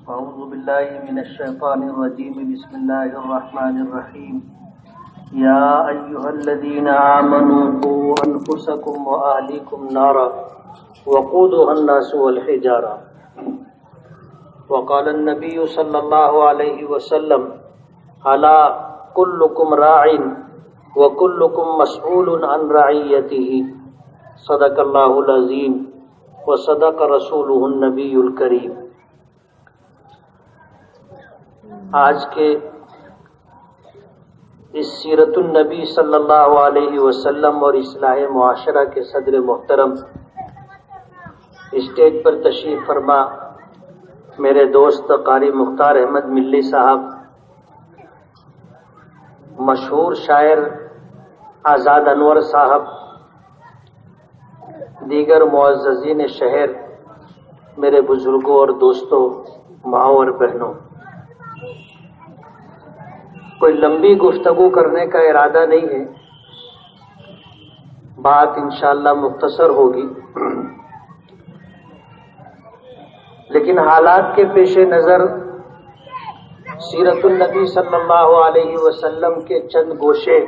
أعوذ بالله من الشيطان الرجيم. بسم الله الرحمن الرحيم. يا أيها الذين آمنوا قوا أنفسكم وأهليكم نارا وقودها الناس والحجارة. وقال النبي صلى الله عليه وسلم: ألا كلكم راع وكلكم مسؤول عن رعيته. صدق الله العظيم وصدق رسوله النبي الكريم. آج کے اس سیرت النبی صلی اللہ علیہ وسلم اور اصلاح معاشرہ کے صدر محترم اسٹیج پر تشریف فرما میرے دوست قاری مختار احمد ملی صاحب، مشہور شاعر آزاد انور صاحب، دیگر معززین شہر، میرے بزرگوں اور دوستوں، ماؤں اور بہنوں، کوئی لمبی گفتگو کرنے کا ارادہ نہیں ہے، بات انشاءاللہ مختصر ہوگی، لیکن حالات کے پیش نظر سیرت النبی صلی اللہ علیہ وسلم کے چند گوشے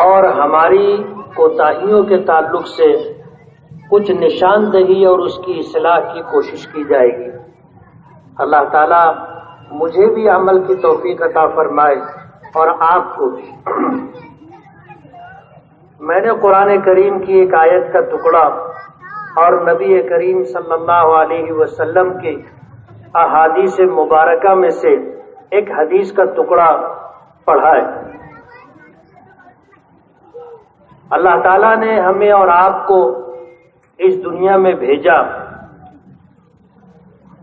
اور ہماری کوتاہیوں کے تعلق سے کچھ نشاندہی اور اس کی اصلاح کی کوشش کی جائے گی. اللہ تعالی مجھے بھی عمل کی توفیق عطا فرمائے اور آپ کو بھی. میں نے قرآن کریم کی ایک آیت کا ٹکڑا اور نبی کریم صلی اللہ علیہ وسلم کی احادیث مبارکہ میں سے ایک حدیث کا ٹکڑا پڑھا ہے. اللہ تعالیٰ نے ہمیں اور آپ کو اس دنیا میں بھیجا،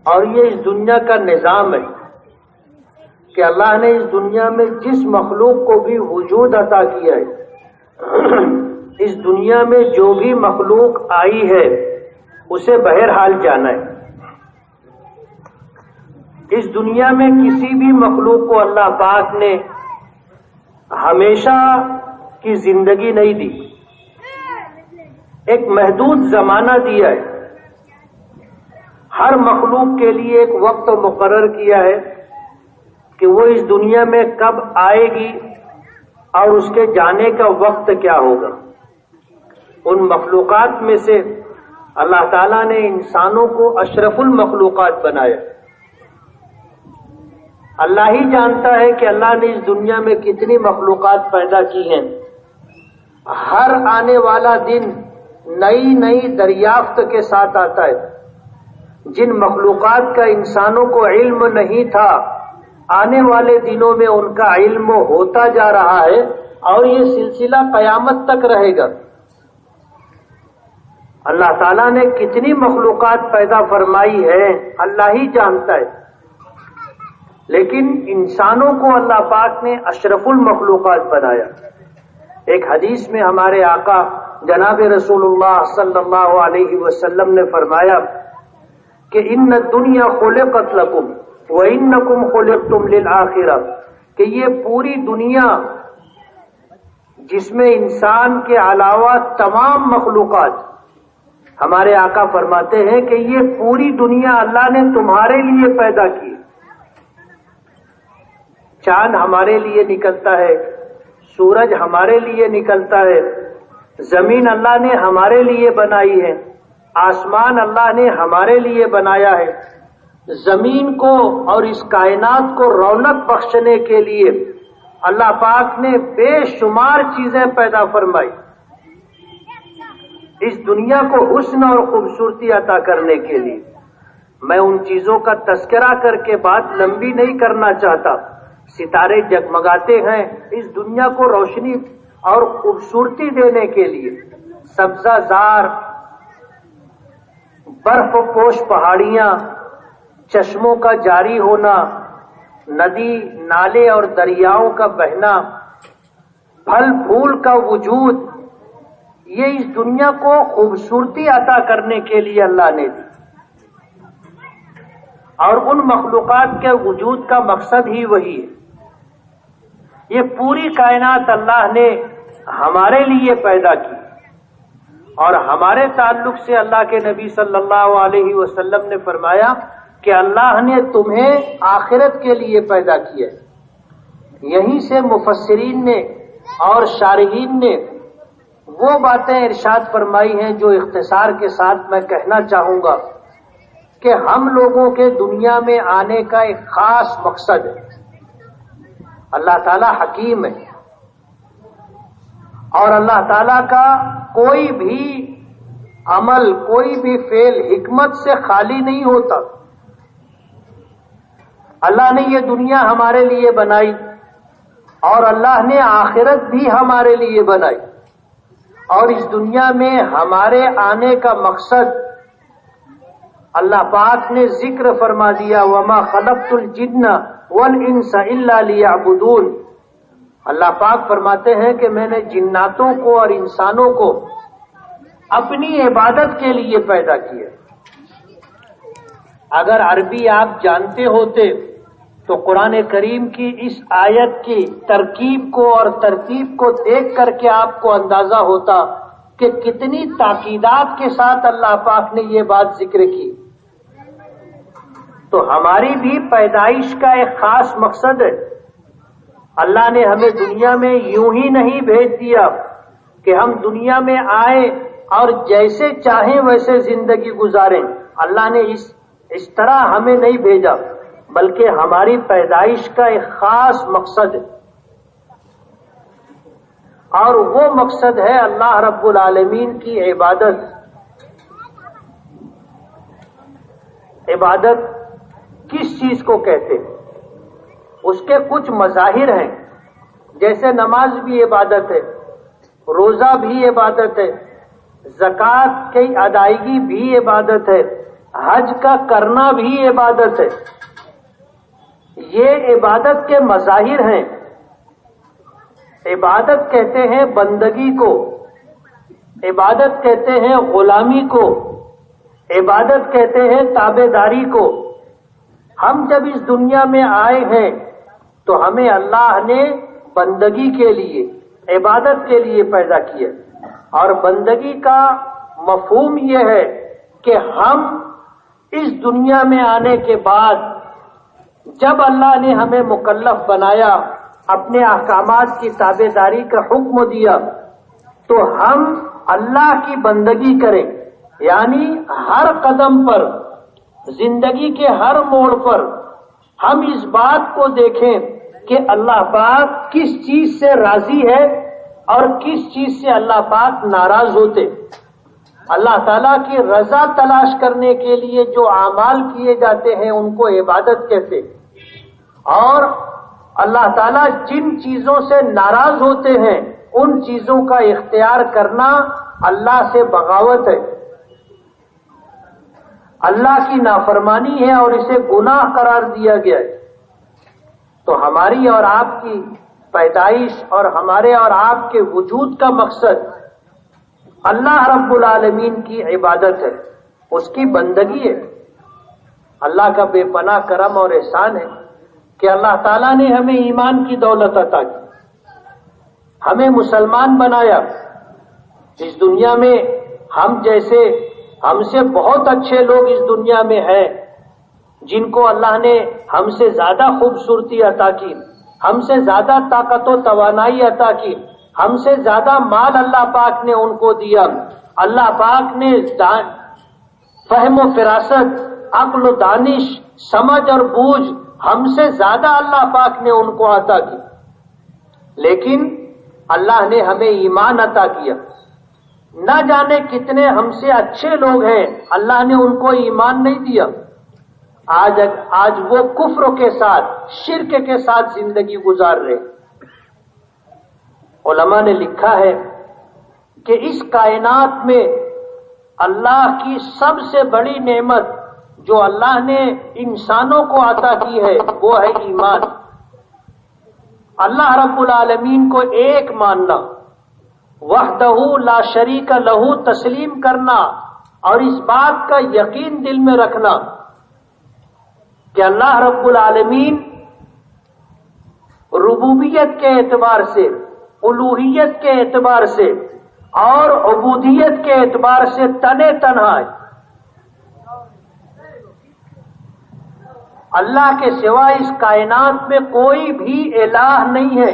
اور یہ اس دنیا کا نظام ہے کہ اللہ نے اس دنیا میں جس مخلوق کو بھی وجود عطا کیا ہے، اس دنیا میں جو بھی مخلوق آئی ہے اسے بہرحال جانا ہے. اس دنیا میں کسی بھی مخلوق کو اللہ پاک نے ہمیشہ کی زندگی نہیں دی، ایک محدود زمانہ دیا ہے. ہر مخلوق کے لیے ایک وقت مقرر کیا ہے کہ وہ اس دنیا میں کب آئے گی اور اس کے جانے کا وقت کیا ہوگا. ان مخلوقات میں سے اللہ تعالیٰ نے انسانوں کو اشرف المخلوقات بنایا. اللہ ہی جانتا ہے کہ اللہ نے اس دنیا میں کتنی مخلوقات پیدا کی ہیں. ہر آنے والا دن نئی نئی دریافت کے ساتھ آتا ہے. جن مخلوقات کا انسانوں کو علم نہیں تھا، آنے والے دنوں میں ان کا علم ہوتا جا رہا ہے، اور یہ سلسلہ قیامت تک رہے گا. اللہ تعالیٰ نے کتنی مخلوقات پیدا فرمائی ہے اللہ ہی جانتا ہے، لیکن انسانوں کو اللہ پاک نے اشرف المخلوقات بنایا. ایک حدیث میں ہمارے آقا جناب رسول اللہ صلی اللہ علیہ وسلم نے فرمایا کہ ان الدنیا خلقت لکم وَإِنَّكُمْ خُلِقْتُمْ لِلْآخِرَةِ، کہ یہ پوری دنیا جس میں انسان کے علاوہ تمام مخلوقات، ہمارے آقا فرماتے ہیں کہ یہ پوری دنیا اللہ نے تمہارے لیے پیدا کی. چاند ہمارے لیے نکلتا ہے، سورج ہمارے لیے نکلتا ہے، زمین اللہ نے ہمارے لیے بنائی ہے، آسمان اللہ نے ہمارے لیے بنایا ہے. زمین کو اور اس کائنات کو رونق بخشنے کے لیے اللہ پاک نے بے شمار چیزیں پیدا فرمائی. اس دنیا کو حسن اور خوبصورتی عطا کرنے کے لیے. میں ان چیزوں کا تذکرہ کر کے بات لمبی نہیں کرنا چاہتا. ستارے جگمگاتے ہیں اس دنیا کو روشنی اور خوبصورتی دینے کے لیے. سبزہ زار، برف پوش پہاڑیاں، چشموں کا جاری ہونا، ندی نالے اور دریاؤں کا بہنا، پھل پھول کا وجود، یہ اس دنیا کو خوبصورتی عطا کرنے کے لیے اللہ نے دی. اور ان مخلوقات کے وجود کا مقصد ہی وہی ہے. یہ پوری کائنات اللہ نے ہمارے لیے پیدا کی، اور ہمارے تعلق سے اللہ کے نبی صلی اللہ علیہ وسلم نے فرمایا کہ اللہ نے تمہیں آخرت کے لیے پیدا کیا. یہیں سے مفسرین نے اور شارحین نے وہ باتیں ارشاد فرمائی ہیں جو اختصار کے ساتھ میں کہنا چاہوں گا کہ ہم لوگوں کے دنیا میں آنے کا ایک خاص مقصد ہے. اللہ تعالیٰ حکیم ہے اور اللہ تعالیٰ کا کوئی بھی عمل، کوئی بھی فعل حکمت سے خالی نہیں ہوتا. اللہ نے یہ دنیا ہمارے لیے بنائی اور اللہ نے آخرت بھی ہمارے لیے بنائی، اور اس دنیا میں ہمارے آنے کا مقصد اللہ پاک نے ذکر فرما دیا، وَمَا خَلَقْتُ الْجِنَّ وَالْإِنسَ إِلَّا لِيَعْبُدُونَ. اللہ پاک فرماتے ہیں کہ میں نے جناتوں کو اور انسانوں کو اپنی عبادت کے لیے پیدا کیا. اگر عربی آپ جانتے ہوتے تو قرآن کریم کی اس آیت کی ترکیب کو اور ترتیب کو دیکھ کر کے آپ کو اندازہ ہوتا کہ کتنی تاکیدات کے ساتھ اللہ پاک نے یہ بات ذکر کی. تو ہماری بھی پیدائش کا ایک خاص مقصد ہے. اللہ نے ہمیں دنیا میں یوں ہی نہیں بھیج دیا کہ ہم دنیا میں آئیں اور جیسے چاہیں ویسے زندگی گزاریں. اللہ نے اس طرح ہمیں نہیں بھیجا، بلکہ ہماری پیدائش کا ایک خاص مقصد ہے، اور وہ مقصد ہے اللہ رب العالمین کی عبادت. عبادت کس چیز کو کہتے ہیں؟ اس کے کچھ مظاہر ہیں، جیسے نماز بھی عبادت ہے، روزہ بھی عبادت ہے، زکوٰۃ کی ادائیگی بھی عبادت ہے، حج کا کرنا بھی عبادت ہے. یہ عبادت کے مظاہر ہیں. عبادت کہتے ہیں بندگی کو، عبادت کہتے ہیں غلامی کو، عبادت کہتے ہیں تابع داری کو. ہم جب اس دنیا میں آئے ہیں تو ہمیں اللہ نے بندگی کے لیے، عبادت کے لیے پیدا کیا، اور بندگی کا مفہوم یہ ہے کہ ہم اس دنیا میں آنے کے بعد جب اللہ نے ہمیں مکلف بنایا، اپنے احکامات کی تابع داری کا حکم دیا، تو ہم اللہ کی بندگی کریں. یعنی ہر قدم پر، زندگی کے ہر موڑ پر ہم اس بات کو دیکھیں کہ اللہ پاک کس چیز سے راضی ہے اور کس چیز سے اللہ پاک ناراض ہوتے. اللہ تعالیٰ کی رضا تلاش کرنے کے لیے جو اعمال کیے جاتے ہیں ان کو عبادت کہتے، اور اللہ تعالیٰ جن چیزوں سے ناراض ہوتے ہیں ان چیزوں کا اختیار کرنا اللہ سے بغاوت ہے، اللہ کی نافرمانی ہے اور اسے گناہ قرار دیا گیا ہے. تو ہماری اور آپ کی پیدائش اور ہمارے اور آپ کے وجود کا مقصد اللہ رب العالمین کی عبادت ہے، اس کی بندگی ہے. اللہ کا بے پناہ کرم اور احسان ہے کہ اللہ تعالیٰ نے ہمیں ایمان کی دولت عطا کی، ہمیں مسلمان بنایا. اس دنیا میں ہم سے بہت اچھے لوگ اس دنیا میں ہیں، جن کو اللہ نے ہم سے زیادہ خوبصورتی عطا کی، ہم سے زیادہ طاقت و توانائی عطا کی، ہم سے زیادہ مال اللہ پاک نے ان کو دیا. اللہ پاک نے فہم و فراست، عقل و دانش، سمجھ اور بوجھ ہم سے زیادہ اللہ پاک نے ان کو عطا کی. لیکن اللہ نے ہمیں ایمان عطا کیا. نہ جانے کتنے ہم سے اچھے لوگ ہیں، اللہ نے ان کو ایمان نہیں دیا. آج وہ کفر کے ساتھ، شرک کے ساتھ زندگی گزار رہے. علماء نے لکھا ہے کہ اس کائنات میں اللہ کی سب سے بڑی نعمت جو اللہ نے انسانوں کو عطا کی ہے وہ ہے ایمان. اللہ رب العالمین کو ایک ماننا، وحدہ لا شریک لہ تسلیم کرنا، اور اس بات کا یقین دل میں رکھنا کہ اللہ رب العالمین ربوبیت کے اعتبار سے، الوہیت کے اعتبار سے اور عبودیت کے اعتبار سے تنہا ہے. اللہ کے سوا اس کائنات میں کوئی بھی الہ نہیں ہے،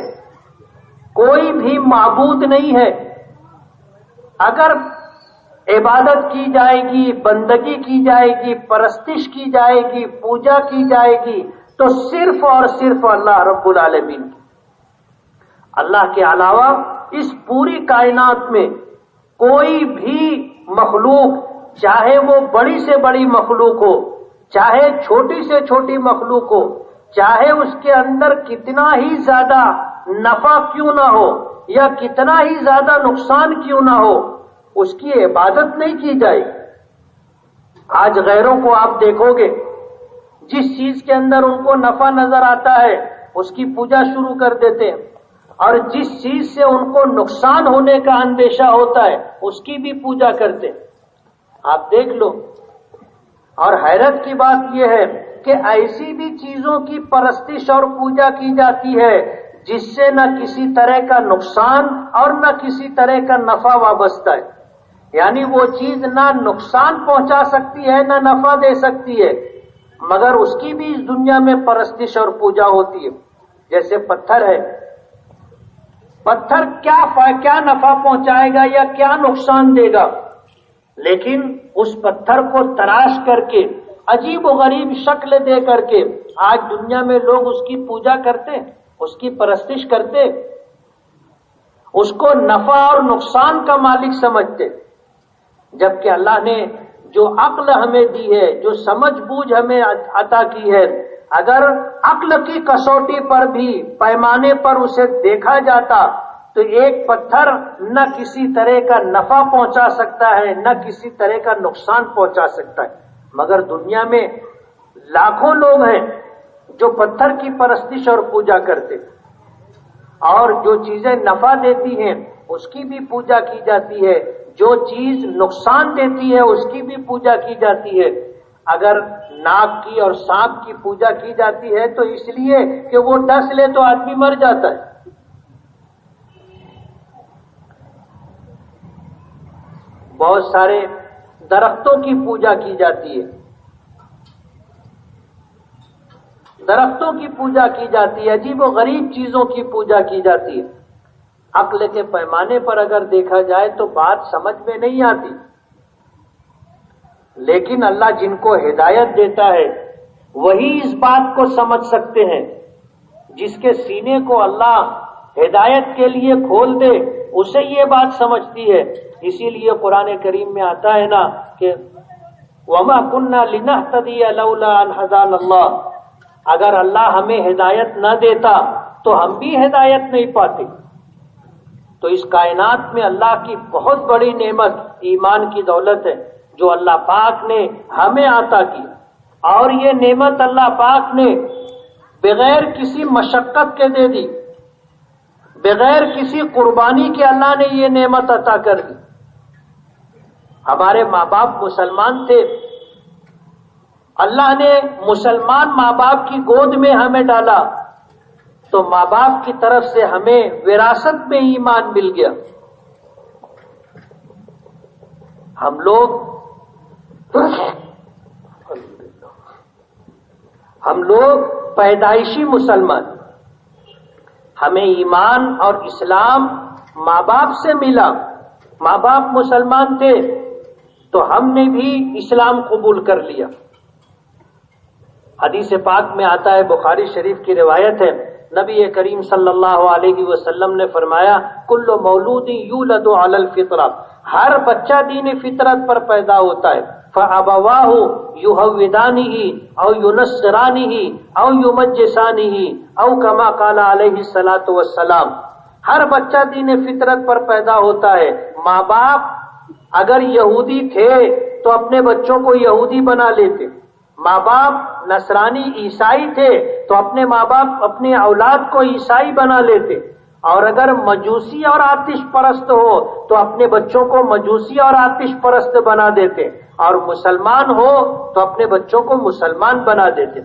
کوئی بھی معبود نہیں ہے۔ اگر عبادت کی جائے گی، بندگی کی جائے گی، پرستش کی جائے گی، پوجا کی جائے گی تو صرف اور صرف اللہ رب العالمین کی۔ اللہ کے علاوہ اس پوری کائنات میں کوئی بھی مخلوق، چاہے وہ بڑی سے بڑی مخلوق ہو، چاہے چھوٹی سے چھوٹی مخلوق ہو، چاہے اس کے اندر کتنا ہی زیادہ نفع کیوں نہ ہو یا کتنا ہی زیادہ نقصان کیوں نہ ہو، اس کی عبادت نہیں کی جائے۔ آج غیروں کو آپ دیکھو گے، جس چیز کے اندر ان کو نفع نظر آتا ہے اس کی پوجا شروع کر دیتے ہیں، اور جس چیز سے ان کو نقصان ہونے کا اندیشہ ہوتا ہے اس کی بھی پوجا کرتے ہیں۔ آپ دیکھ لو، اور حیرت کی بات یہ ہے کہ ایسی بھی چیزوں کی پرستش اور پوجا کی جاتی ہے جس سے نہ کسی طرح کا نقصان اور نہ کسی طرح کا نفع وابستہ ہے، یعنی وہ چیز نہ نقصان پہنچا سکتی ہے نہ نفع دے سکتی ہے، مگر اس کی بھی اس دنیا میں پرستش اور پوجا ہوتی ہے۔ جیسے پتھر ہے، پتھر کیا نفع پہنچائے گا یا کیا نقصان دے گا، لیکن اس پتھر کو تراش کر کے عجیب و غریب شکل دے کر کے آج دنیا میں لوگ اس کی پوجا کرتے، اس کی پرستش کرتے، اس کو نفع اور نقصان کا مالک سمجھتے، جبکہ اللہ نے جو عقل ہمیں دی ہے، جو سمجھ بوجھ ہمیں عطا کی ہے، اگر عقل کی کسوٹی پر بھی پیمانے پر اسے دیکھا جاتا تو ایک پتھر نہ کسی طرح کا نفع پہنچا سکتا ہے نہ کسی طرح کا نقصان پہنچا سکتا ہے، مگر دنیا میں لاکھوں لوگ ہیں جو پتھر کی پرستش اور پوجا کرتے، اور جو چیزیں نفع دیتی ہیں اس کی بھی پوجا کی جاتی ہے، جو چیز نقصان دیتی ہے اس کی بھی پوجا کی جاتی ہے۔ اگر ناگ کی اور سانپ کی پوجا کی جاتی ہے تو اس لیے کہ وہ ڈس لے تو آدمی مر جاتا ہے۔ بہت سارے درختوں کی پوجا کی جاتی ہے، درختوں کی پوجا کی جاتی ہے، عجیب و غریب چیزوں کی پوجا کی جاتی ہے۔ عقل کے پیمانے پر اگر دیکھا جائے تو بات سمجھ میں نہیں آتی، لیکن اللہ جن کو ہدایت دیتا ہے وہی اس بات کو سمجھ سکتے ہیں۔ جس کے سینے کو اللہ ہدایت کے لیے کھول دے اسے یہ بات سمجھتی ہے۔ اسی لیے قرآن کریم میں آتا ہے نا کہ وَمَا كُنَّا لِنَهْتَدِيَ لَوْلَا أَنْ هَدَانَا اللَّهُ، اگر اللہ ہمیں ہدایت نہ دیتا تو ہم بھی ہدایت نہیں پاتے۔ تو اس کائنات میں اللہ کی بہت بڑی نعمت ایمان کی دولت ہے جو اللہ پاک نے ہمیں عطا کی، اور یہ نعمت اللہ پاک نے بغیر کسی مشقت کے دے دی، بغیر کسی قربانی کے اللہ نے یہ نعمت عطا کر دی۔ ہمارے ماں باپ مسلمان تھے، اللہ نے مسلمان ماں باپ کی گود میں ہمیں ڈالا تو ماں باپ کی طرف سے ہمیں وراثت میں ایمان مل گیا۔ ہم لوگ پیدائشی مسلمان، ہمیں ایمان اور اسلام ماں باپ سے ملا، ماں باپ مسلمان تھے تو ہم نے بھی اسلام قبول کر لیا۔ حدیث پاک میں آتا ہے، بخاری شریف کی روایت ہے، نبی کریم صلی اللہ علیہ وسلم نے فرمایا کل مولود یولد علی الفطرہ، ہر بچہ دین فطرت پر پیدا ہوتا ہے، فابواہ یہودانہ او ینصرانہ او یمجسانہ او کما قال علیہ الصلاۃ والسلام، ہر بچہ دین فطرت پر پیدا ہوتا ہے۔ ماں باپ اگر یہودی تھے تو اپنے بچوں کو یہودی بنا لیتے، ماں باپ نصرانی عیسائی تھے تو اپنے ماں باپ اپنے اولاد کو عیسائی بنا لیتے، اور اگر مجوسی اور آتش پرست ہو تو اپنے بچوں کو مجوسی اور آتش پرست بنا دیتے، اور مسلمان ہو تو اپنے بچوں کو مسلمان بنا دیتے۔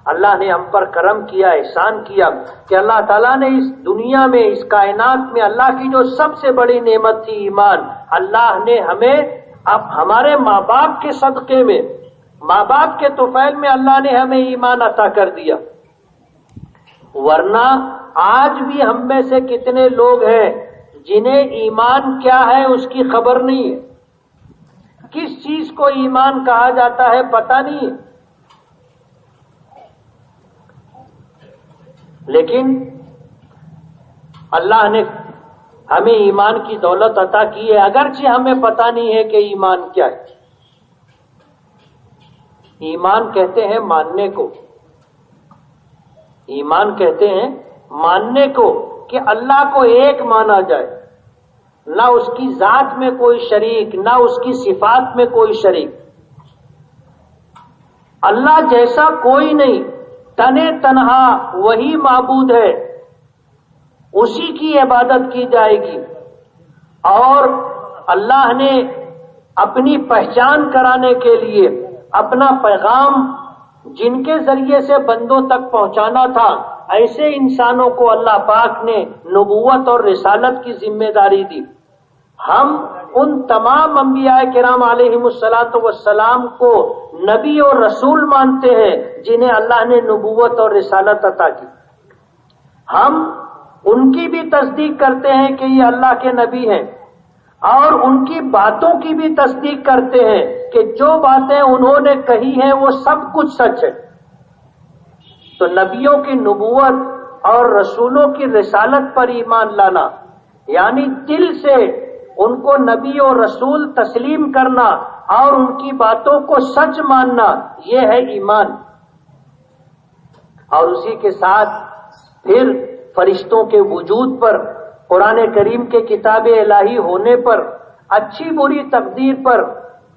اللہ نے ہم پر کرم کیا، احسان کیا کہ اللہ تعالیٰ نے اس دنیا میں، اس کائنات میں اللہ کی جو سب سے بڑی نعمت تھی ایمان، اللہ نے ہمیں اب ہمارے ماں باپ کے صدقے میں ماں باپ کے طفیل میں اللہ نے ہمیں ایمان عطا کر دیا، ورنہ آج بھی ہم میں سے کتنے لوگ ہیں جنہیں ایمان کیا ہے اس کی خبر نہیں ہے، کس چیز کو ایمان کہا جاتا ہے پتہ نہیں ہے۔ لیکن اللہ نے ہمیں ایمان کی دولت عطا کی ہے، اگرچہ ہمیں پتہ نہیں ہے کہ ایمان کیا ہے۔ ایمان کہتے ہیں ماننے کو، ایمان کہتے ہیں ماننے کو کہ اللہ کو ایک مانا جائے، نہ اس کی ذات میں کوئی شریک، نہ اس کی صفات میں کوئی شریک۔ اللہ جیسا کوئی نہیں، تنے تنہا وہی معبود ہے، اسی کی عبادت کی جائے گی۔ اور اللہ نے اپنی پہچان کرانے کے لیے اپنا پیغام جن کے ذریعے سے بندوں تک پہنچانا تھا، ایسے انسانوں کو اللہ پاک نے نبوت اور رسالت کی ذمہ داری دی۔ ہم ان تمام انبیاء کرام علیہم الصلاۃ والسلام کو نبی اور رسول مانتے ہیں جنہیں اللہ نے نبوت اور رسالت عطا کی۔ ہم ان کی بھی تصدیق کرتے ہیں کہ یہ اللہ کے نبی ہیں، اور ان کی باتوں کی بھی تصدیق کرتے ہیں کہ جو باتیں انہوں نے کہی ہیں وہ سب کچھ سچ ہے۔ تو نبیوں کی نبوت اور رسولوں کی رسالت پر ایمان لانا، یعنی دل سے ان کو نبی اور رسول تسلیم کرنا اور ان کی باتوں کو سچ ماننا، یہ ہے ایمان۔ اور اسی کے ساتھ پھر فرشتوں کے وجود پر، قرآن کریم کے کتاب الہی ہونے پر، اچھی بری تقدیر پر،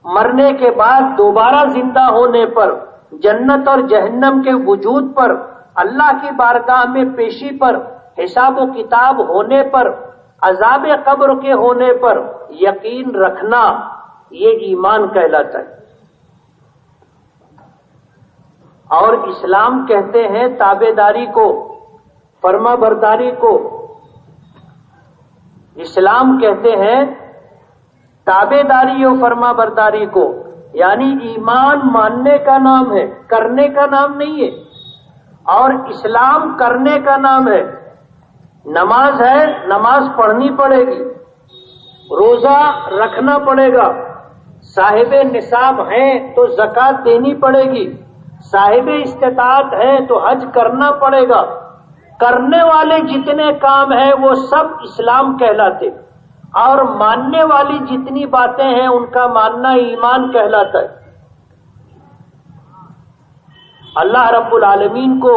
مرنے کے بعد دوبارہ زندہ ہونے پر، جنت اور جہنم کے وجود پر، اللہ کی بارگاہ میں پیشی پر، حساب و کتاب ہونے پر، عذاب قبر کے ہونے پر یقین رکھنا، یہ ایمان کہلاتا ہے۔ اور اسلام کہتے ہیں تابعداری کو، فرما برداری کو۔ اسلام کہتے ہیں تابعداری و فرما برداری کو، یعنی ایمان ماننے کا نام ہے، کرنے کا نام نہیں ہے۔ اور اسلام کرنے کا نام ہے۔ نماز ہے، نماز پڑھنی پڑے گی، روزہ رکھنا پڑے گا، صاحب نصاب ہیں تو زکوٰۃ دینی پڑے گی، صاحب استطاعت ہیں تو حج کرنا پڑے گا۔ کرنے والے جتنے کام ہیں وہ سب اسلام کہلاتے، اور ماننے والی جتنی باتیں ہیں ان کا ماننا ایمان کہلاتا ہے۔ اللہ رب العالمین کو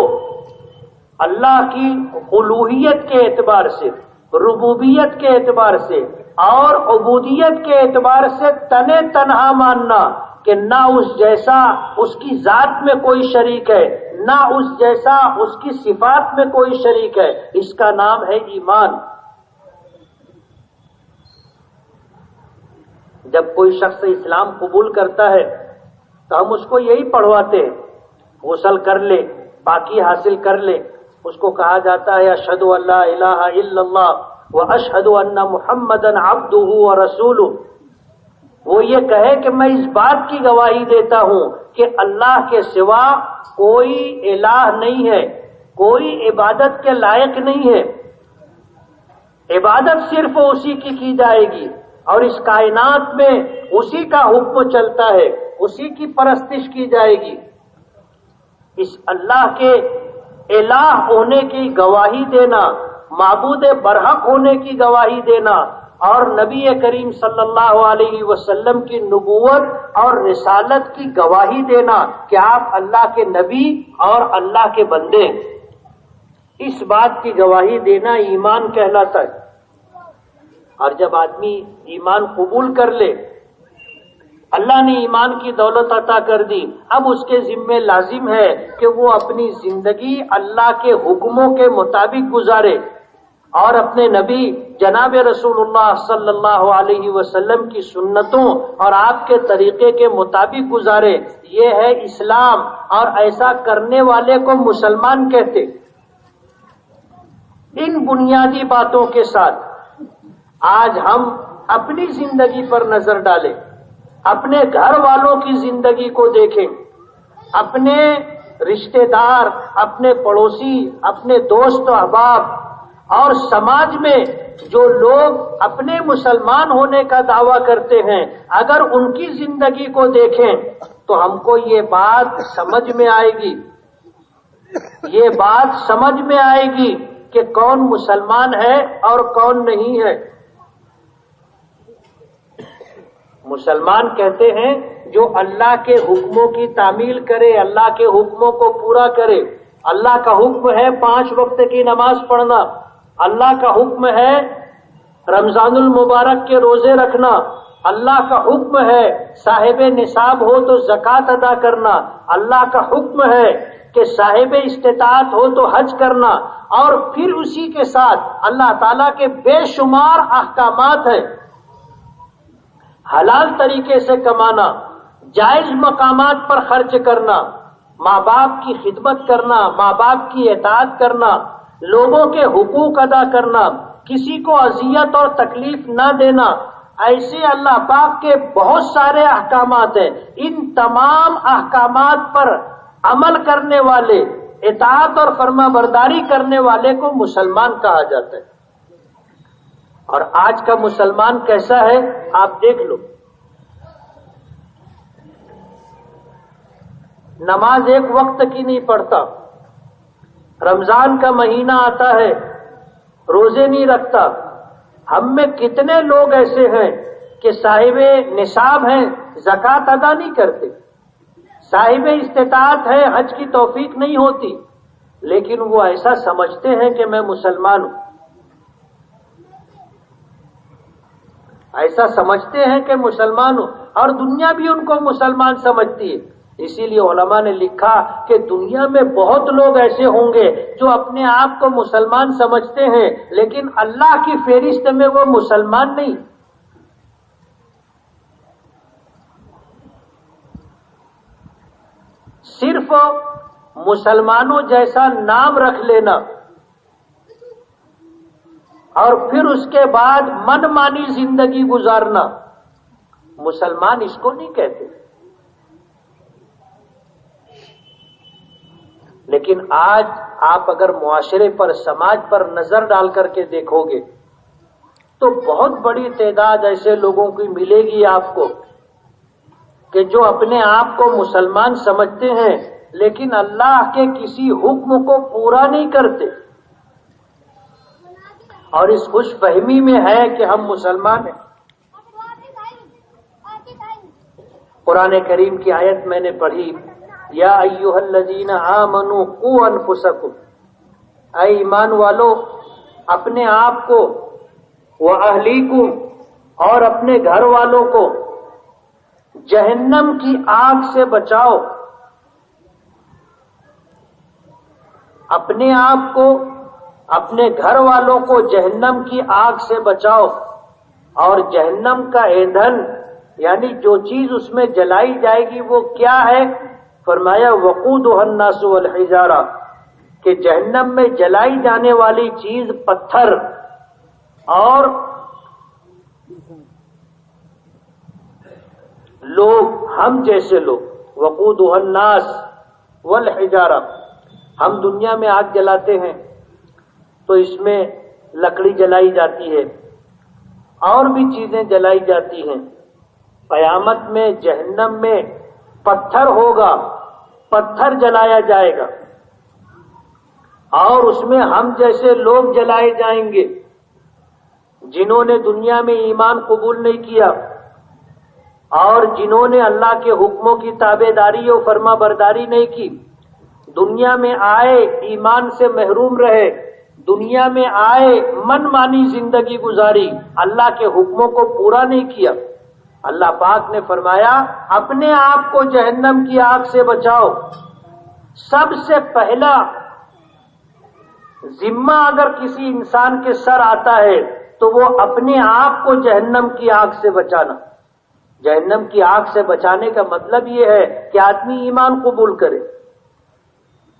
اللہ کی الوہیت کے اعتبار سے، ربوبیت کے اعتبار سے اور عبودیت کے اعتبار سے تنے تنہا ماننا کہ نہ اس جیسا اس کی ذات میں کوئی شریک ہے، نہ اس جیسا اس کی صفات میں کوئی شریک ہے، اس کا نام ہے ایمان۔ جب کوئی شخص اسلام قبول کرتا ہے تو ہم اس کو یہی پڑھواتے ہیں، غسل کر لے، پاکی حاصل کر لے۔ اس کو کہا جاتا ہے اشہد ان لا الہ الا اللہ واشہد ان محمدا عبدہ ورسولہ۔ وہ یہ کہے کہ میں اس بات کی گواہی دیتا ہوں کہ اللہ کے سوا کوئی الہ نہیں ہے، کوئی عبادت کے لائق نہیں ہے، عبادت صرف اسی کی جائے گی، اور اس کائنات میں اسی کا حکم چلتا ہے، اسی کی پرستش کی جائے گی۔ اس اللہ کے الہ ہونے کی گواہی دینا، معبود برحق ہونے کی گواہی دینا، اور نبی کریم صلی اللہ علیہ وسلم کی نبوت اور رسالت کی گواہی دینا کہ آپ اللہ کے نبی اور اللہ کے بندے، اس بات کی گواہی دینا ایمان کہلاتا ہے۔ اور جب آدمی ایمان قبول کر لے، اللہ نے ایمان کی دولت عطا کر دی، اب اس کے ذمے لازم ہے کہ وہ اپنی زندگی اللہ کے حکموں کے مطابق گزارے، اور اپنے نبی جناب رسول اللہ صلی اللہ علیہ وسلم کی سنتوں اور آپ کے طریقے کے مطابق گزارے۔ یہ ہے اسلام، اور ایسا کرنے والے کو مسلمان کہتے۔ ان بنیادی باتوں کے ساتھ آج ہم اپنی زندگی پر نظر ڈالیں، اپنے گھر والوں کی زندگی کو دیکھیں۔ اپنے رشتے دار، اپنے پڑوسی، اپنے دوست و احباب اور سماج میں جو لوگ اپنے مسلمان ہونے کا دعویٰ کرتے ہیں، اگر ان کی زندگی کو دیکھیں تو ہم کو یہ بات سمجھ میں آئے گی، یہ بات سمجھ میں آئے گی کہ کون مسلمان ہے اور کون نہیں ہے۔ مسلمان کہتے ہیں جو اللہ کے حکموں کی تعمیل کرے، اللہ کے حکموں کو پورا کرے۔ اللہ کا حکم ہے 5 وقت کی نماز پڑھنا، اللہ کا حکم ہے رمضان المبارک کے روزے رکھنا، اللہ کا حکم ہے صاحب نصاب ہو تو زکوٰۃ ادا کرنا، اللہ کا حکم ہے کہ صاحب استطاعت ہو تو حج کرنا، اور پھر اسی کے ساتھ اللہ تعالیٰ کے بے شمار احکامات ہیں۔ حلال طریقے سے کمانا، جائز مقامات پر خرچ کرنا، ماں باپ کی خدمت کرنا، ماں باپ کی اطاعت کرنا، لوگوں کے حقوق ادا کرنا، کسی کو اذیت اور تکلیف نہ دینا، ایسے اللہ پاک کے بہت سارے احکامات ہیں۔ ان تمام احکامات پر عمل کرنے والے، اطاعت اور فرما برداری کرنے والے کو مسلمان کہا جاتا ہے۔ اور آج کا مسلمان کیسا ہے آپ دیکھ لو۔ نماز ایک وقت کی نہیں پڑھتا، رمضان کا مہینہ آتا ہے روزے نہیں رکھتا۔ ہم میں کتنے لوگ ایسے ہیں کہ صاحب نصاب ہیں زکوٰۃ ادا نہیں کرتے، صاحب استطاعت ہے حج کی توفیق نہیں ہوتی، لیکن وہ ایسا سمجھتے ہیں کہ میں مسلمان ہوں، ایسا سمجھتے ہیں کہ مسلمان ہوں، اور دنیا بھی ان کو مسلمان سمجھتی ہے۔ اسی لیے علماء نے لکھا کہ دنیا میں بہت لوگ ایسے ہوں گے جو اپنے آپ کو مسلمان سمجھتے ہیں، لیکن اللہ کی فہرست میں وہ مسلمان نہیں۔ صرف مسلمانوں جیسا نام رکھ لینا اور پھر اس کے بعد من مانی زندگی گزارنا، مسلمان اس کو نہیں کہتے۔ لیکن آج آپ اگر معاشرے پر، سماج پر نظر ڈال کر کے دیکھو گے تو بہت بڑی تعداد ایسے لوگوں کی ملے گی آپ کو کہ جو اپنے آپ کو مسلمان سمجھتے ہیں لیکن اللہ کے کسی حکم کو پورا نہیں کرتے، اور اس خوش فہمی میں ہے کہ ہم مسلمان ہیں۔ قرآن کریم کی آیت میں نے پڑھی، یا ایھا الذین آمنوا قوا انفسکم، اے ایمان والو اپنے آپ کو، واہلیکم اور اپنے گھر والوں کو جہنم کی آگ سے بچاؤ۔ اپنے آپ کو، اپنے گھر والوں کو جہنم کی آگ سے بچاؤ۔ اور جہنم کا ایندھن یعنی جو چیز اس میں جلائی جائے گی وہ کیا ہے؟ فرمایا وقودها الناس والحجارہ، کہ جہنم میں جلائی جانے والی چیز پتھر اور لوگ، ہم جیسے لوگ، وقودها الناس والحجارہ۔ ہم دنیا میں آگ جلاتے ہیں تو اس میں لکڑی جلائی جاتی ہے اور بھی چیزیں جلائی جاتی ہیں۔ قیامت میں جہنم میں پتھر ہوگا، پتھر جلایا جائے گا، اور اس میں ہم جیسے لوگ جلائے جائیں گے جنہوں نے دنیا میں ایمان قبول نہیں کیا اور جنہوں نے اللہ کے حکموں کی تابع داری اور فرما برداری نہیں کی، دنیا میں آئے ایمان سے محروم رہے، دنیا میں آئے من مانی زندگی گزاری، اللہ کے حکموں کو پورا نہیں کیا۔ اللہ پاک نے فرمایا اپنے آپ کو جہنم کی آگ سے بچاؤ۔ سب سے پہلا ذمہ اگر کسی انسان کے سر آتا ہے تو وہ اپنے آپ کو جہنم کی آگ سے بچانا۔ جہنم کی آگ سے بچانے کا مطلب یہ ہے کہ آدمی ایمان قبول کرے۔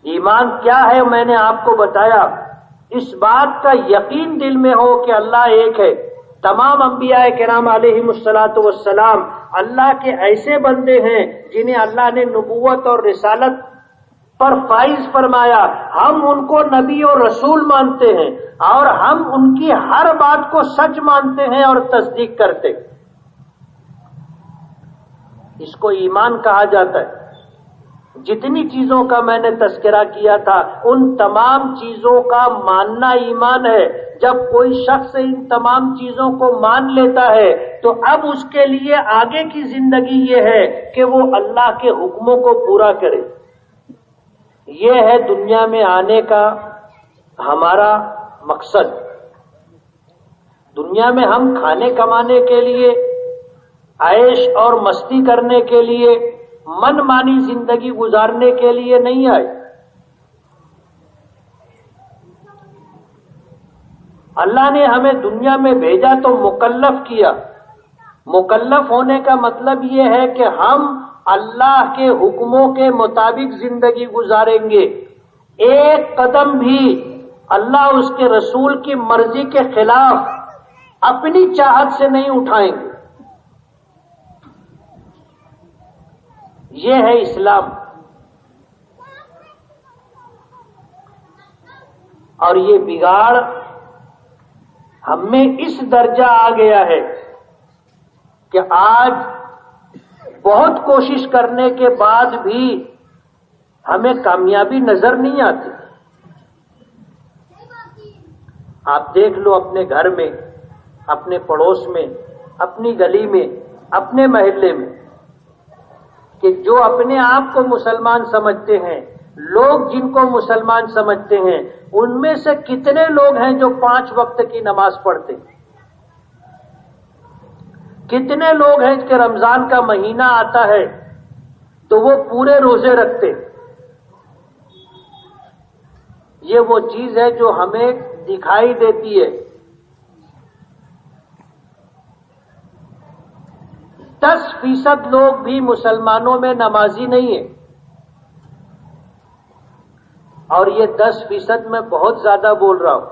ایمان کیا ہے میں نے آپ کو بتایا، اس بات کا یقین دل میں ہو کہ اللہ ایک ہے، تمام انبیاء کرام علیہم الصلاۃ والسلام اللہ کے ایسے بندے ہیں جنہیں اللہ نے نبوت اور رسالت پر فائز فرمایا. ہم ان کو نبی اور رسول مانتے ہیں اور ہم ان کی ہر بات کو سچ مانتے ہیں اور تصدیق کرتے. اس کو ایمان کہا جاتا ہے. جتنی چیزوں کا میں نے تذکرہ کیا تھا ان تمام چیزوں کا ماننا ایمان ہے. جب کوئی شخص ان تمام چیزوں کو مان لیتا ہے تو اب اس کے لیے آگے کی زندگی یہ ہے کہ وہ اللہ کے حکموں کو پورا کرے. یہ ہے دنیا میں آنے کا ہمارا مقصد. دنیا میں ہم کھانے کمانے کے لیے، عیش اور مستی کرنے کے لیے، من مانی زندگی گزارنے کے لیے نہیں آئے. اللہ نے ہمیں دنیا میں بھیجا تو مکلف کیا. مکلف ہونے کا مطلب یہ ہے کہ ہم اللہ کے حکموں کے مطابق زندگی گزاریں گے. ایک قدم بھی اللہ اس کے رسول کی مرضی کے خلاف اپنی چاہت سے نہیں اٹھائیں گے. یہ ہے اسلام. اور یہ بگاڑ ہم میں اس درجہ آ گیا ہے کہ آج بہت کوشش کرنے کے بعد بھی ہمیں کامیابی نظر نہیں آتی. آپ دیکھ لو اپنے گھر میں، اپنے پڑوس میں، اپنی گلی میں، اپنے محلے میں، کہ جو اپنے آپ کو مسلمان سمجھتے ہیں، لوگ جن کو مسلمان سمجھتے ہیں، ان میں سے کتنے لوگ ہیں جو 5 وقت کی نماز پڑھتے ہیں؟ کتنے لوگ ہیں کہ رمضان کا مہینہ آتا ہے تو وہ پورے روزے رکھتے؟ یہ وہ چیز ہے جو ہمیں دکھائی دیتی ہے. 10% لوگ بھی مسلمانوں میں نمازی نہیں ہیں. اور یہ 10% میں بہت زیادہ بول رہا ہوں.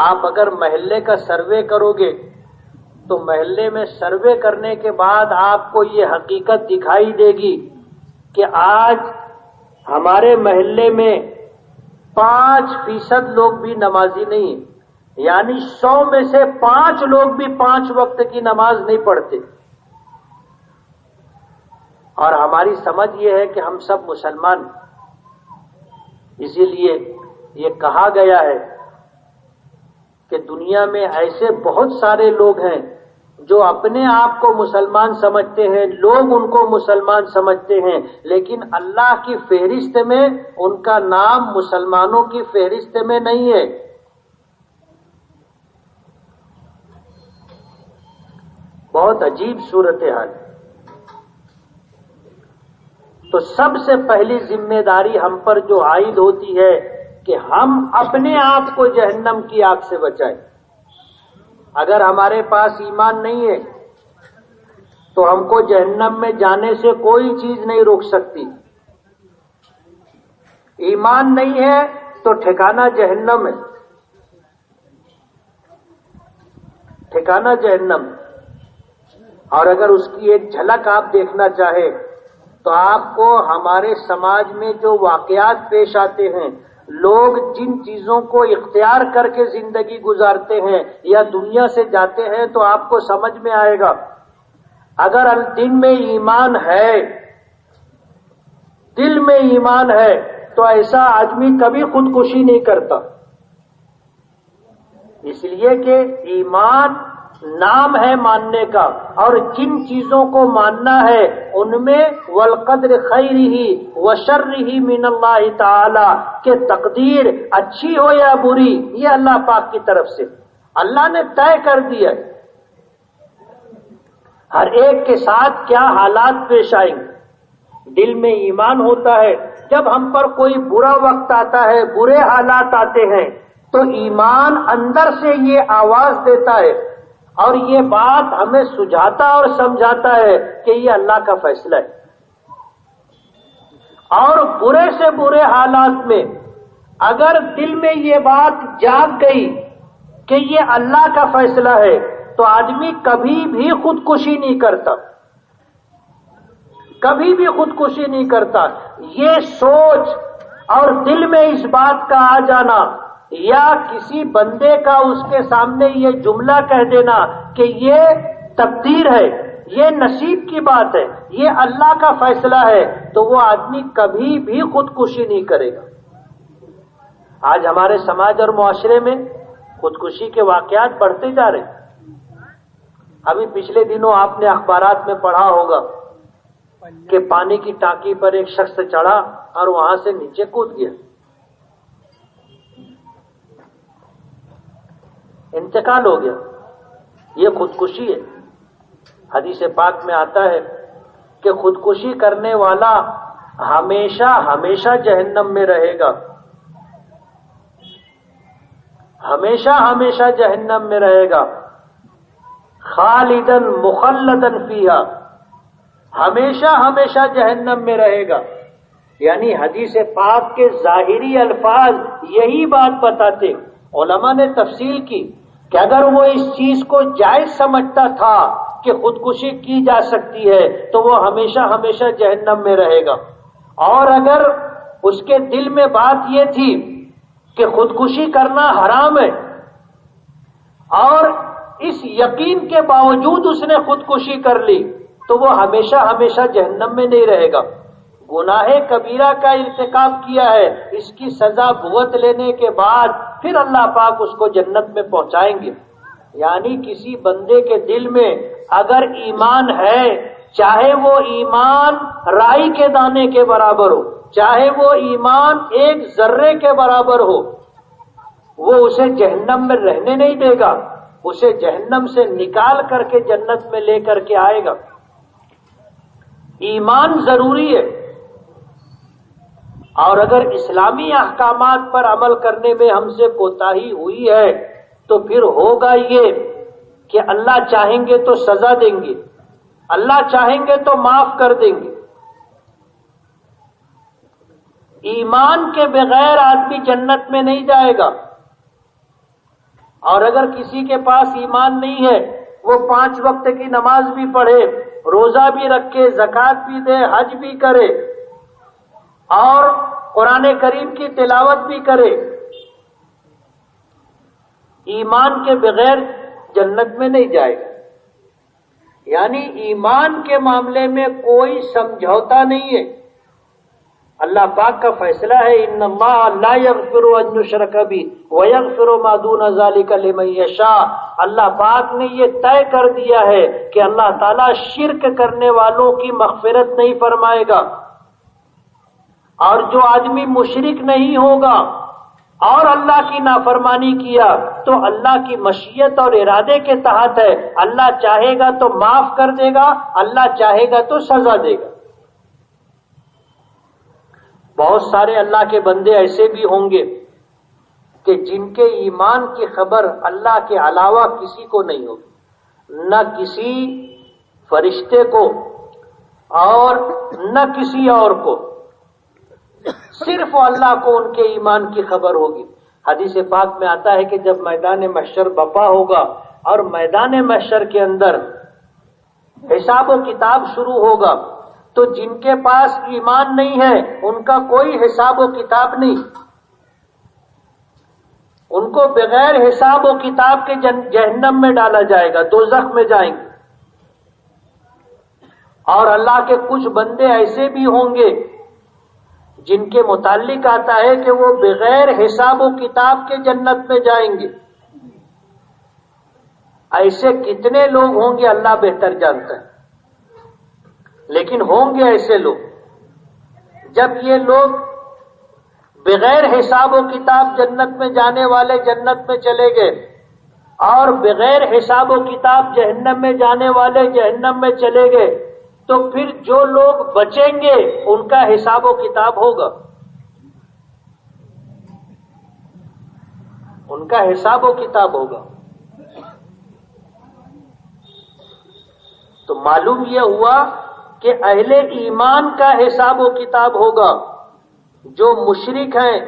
آپ اگر محلے کا سروے کرو گے تو محلے میں سروے کرنے کے بعد آپ کو یہ حقیقت دکھائی دے گی کہ آج ہمارے محلے میں 5% لوگ بھی نمازی نہیں ہیں. یعنی 100 میں سے 5 لوگ بھی 5 وقت کی نماز نہیں پڑھتے. اور ہماری سمجھ یہ ہے کہ ہم سب مسلمان. اسی لیے یہ کہا گیا ہے کہ دنیا میں ایسے بہت سارے لوگ ہیں جو اپنے آپ کو مسلمان سمجھتے ہیں، لوگ ان کو مسلمان سمجھتے ہیں، لیکن اللہ کی فہرست میں ان کا نام مسلمانوں کی فہرست میں نہیں ہے. بہت عجیب صورتحال. تو سب سے پہلی ذمہ داری ہم پر جو عائد ہوتی ہے کہ ہم اپنے آپ کو جہنم کی آگ سے بچائیں. اگر ہمارے پاس ایمان نہیں ہے تو ہم کو جہنم میں جانے سے کوئی چیز نہیں روک سکتی. ایمان نہیں ہے تو ٹھکانہ جہنم ہے. ٹھکانہ جہنم. اور اگر اس کی ایک جھلک آپ دیکھنا چاہے تو آپ کو ہمارے سماج میں جو واقعات پیش آتے ہیں، لوگ جن چیزوں کو اختیار کر کے زندگی گزارتے ہیں یا دنیا سے جاتے ہیں تو آپ کو سمجھ میں آئے گا. اگر دل میں ایمان ہے، دل میں ایمان ہے تو ایسا آدمی کبھی خودکشی نہیں کرتا. اس لیے کہ ایمان نام ہے ماننے کا، اور جن چیزوں کو ماننا ہے ان میں والقدر خیرہ وشرہ من اللہ تعالی، کہ تقدیر اچھی ہو یا بری یہ اللہ پاک کی طرف سے اللہ نے طے کر دیا. ہر ایک کے ساتھ کیا حالات پیش آئیں گے. دل میں ایمان ہوتا ہے. جب ہم پر کوئی برا وقت آتا ہے، برے حالات آتے ہیں، تو ایمان اندر سے یہ آواز دیتا ہے اور یہ بات ہمیں سجھاتا اور سمجھاتا ہے کہ یہ اللہ کا فیصلہ ہے. اور برے سے برے حالات میں اگر دل میں یہ بات جاگ گئی کہ یہ اللہ کا فیصلہ ہے تو آدمی کبھی بھی خودکشی نہیں کرتا، کبھی بھی خودکشی نہیں کرتا۔ یہ سوچ اور دل میں اس بات کا آ جانا یا کسی بندے کا اس کے سامنے یہ جملہ کہہ دینا کہ یہ تقدیر ہے، یہ نصیب کی بات ہے، یہ اللہ کا فیصلہ ہے، تو وہ آدمی کبھی بھی خودکشی نہیں کرے گا۔ آج ہمارے سماج اور معاشرے میں خودکشی کے واقعات بڑھتے جا رہے ہیں۔ ابھی پچھلے دنوں آپ نے اخبارات میں پڑھا ہوگا کہ پانی کی ٹانکی پر ایک شخص چڑھا اور وہاں سے نیچے کود گیا، انتقال ہو گیا۔ یہ خودکشی ہے۔ حدیث پاک میں آتا ہے کہ خودکشی کرنے والا ہمیشہ ہمیشہ جہنم میں رہے گا، ہمیشہ ہمیشہ جہنم میں رہے گا، خالدن مخلدن فیہا، ہمیشہ ہمیشہ جہنم میں رہے گا۔ یعنی حدیث پاک کے ظاہری الفاظ یہی بات بتاتے۔ علماء نے تفصیل کی کہ اگر وہ اس چیز کو جائز سمجھتا تھا کہ خودکشی کی جا سکتی ہے تو وہ ہمیشہ ہمیشہ جہنم میں رہے گا، اور اگر اس کے دل میں بات یہ تھی کہ خودکشی کرنا حرام ہے اور اس یقین کے باوجود اس نے خودکشی کر لی تو وہ ہمیشہ ہمیشہ جہنم میں نہیں رہے گا۔ گناہ کبیرہ کا ارتکاب کیا ہے، اس کی سزا بھگت لینے کے بعد پھر اللہ پاک اس کو جنت میں پہنچائیں گے۔ یعنی کسی بندے کے دل میں اگر ایمان ہے، چاہے وہ ایمان رائی کے دانے کے برابر ہو، چاہے وہ ایمان ایک ذرے کے برابر ہو، وہ اسے جہنم میں رہنے نہیں دے گا، اسے جہنم سے نکال کر کے جنت میں لے کر کے آئے گا۔ ایمان ضروری ہے، اور اگر اسلامی احکامات پر عمل کرنے میں ہم سے کوتاہی ہوئی ہے تو پھر ہوگا یہ کہ اللہ چاہیں گے تو سزا دیں گے، اللہ چاہیں گے تو معاف کر دیں گے۔ ایمان کے بغیر آدمی جنت میں نہیں جائے گا، اور اگر کسی کے پاس ایمان نہیں ہے، وہ 5 وقت کی نماز بھی پڑھے، روزہ بھی رکھے، زکوٰۃ بھی دے، حج بھی کرے اور قرآن کریم کی تلاوت بھی کرے، ایمان کے بغیر جنت میں نہیں جائے گا۔ یعنی ایمان کے معاملے میں کوئی سمجھوتا نہیں ہے۔ اللہ پاک کا فیصلہ ہے ان اللہ لا یغفر ان یشرک بہ ویغفر ما دون ذلک لمن یشاء۔ اللہ پاک نے یہ طے کر دیا ہے کہ اللہ تعالیٰ شرک کرنے والوں کی مغفرت نہیں فرمائے گا، اور جو آدمی مشرک نہیں ہوگا اور اللہ کی نافرمانی کیا تو اللہ کی مشیت اور ارادے کے تحت ہے، اللہ چاہے گا تو معاف کر دے گا، اللہ چاہے گا تو سزا دے گا۔ بہت سارے اللہ کے بندے ایسے بھی ہوں گے کہ جن کے ایمان کی خبر اللہ کے علاوہ کسی کو نہیں ہوگی، نہ کسی فرشتے کو اور نہ کسی اور کو، صرف اللہ کو ان کے ایمان کی خبر ہوگی۔ حدیث پاک میں آتا ہے کہ جب میدان محشر بپا ہوگا اور میدان محشر کے اندر حساب و کتاب شروع ہوگا تو جن کے پاس ایمان نہیں ہے ان کا کوئی حساب و کتاب نہیں، ان کو بغیر حساب و کتاب کے جہنم میں ڈالا جائے گا، دوزخ میں جائیں گے۔ اور اللہ کے کچھ بندے ایسے بھی ہوں گے جن کے متعلق آتا ہے کہ وہ بغیر حساب و کتاب کے جنت میں جائیں گے۔ ایسے کتنے لوگ ہوں گے اللہ بہتر جانتا ہے، لیکن ہوں گے ایسے لوگ۔ جب یہ لوگ بغیر حساب و کتاب جنت میں جانے والے جنت میں چلے گئے اور بغیر حساب و کتاب جہنم میں جانے والے جہنم میں چلے گئے تو پھر جو لوگ بچیں گے ان کا حساب و کتاب ہوگا، ان کا حساب و کتاب ہوگا۔ تو معلوم یہ ہوا کہ اہل ایمان کا حساب و کتاب ہوگا، جو مشرک ہیں،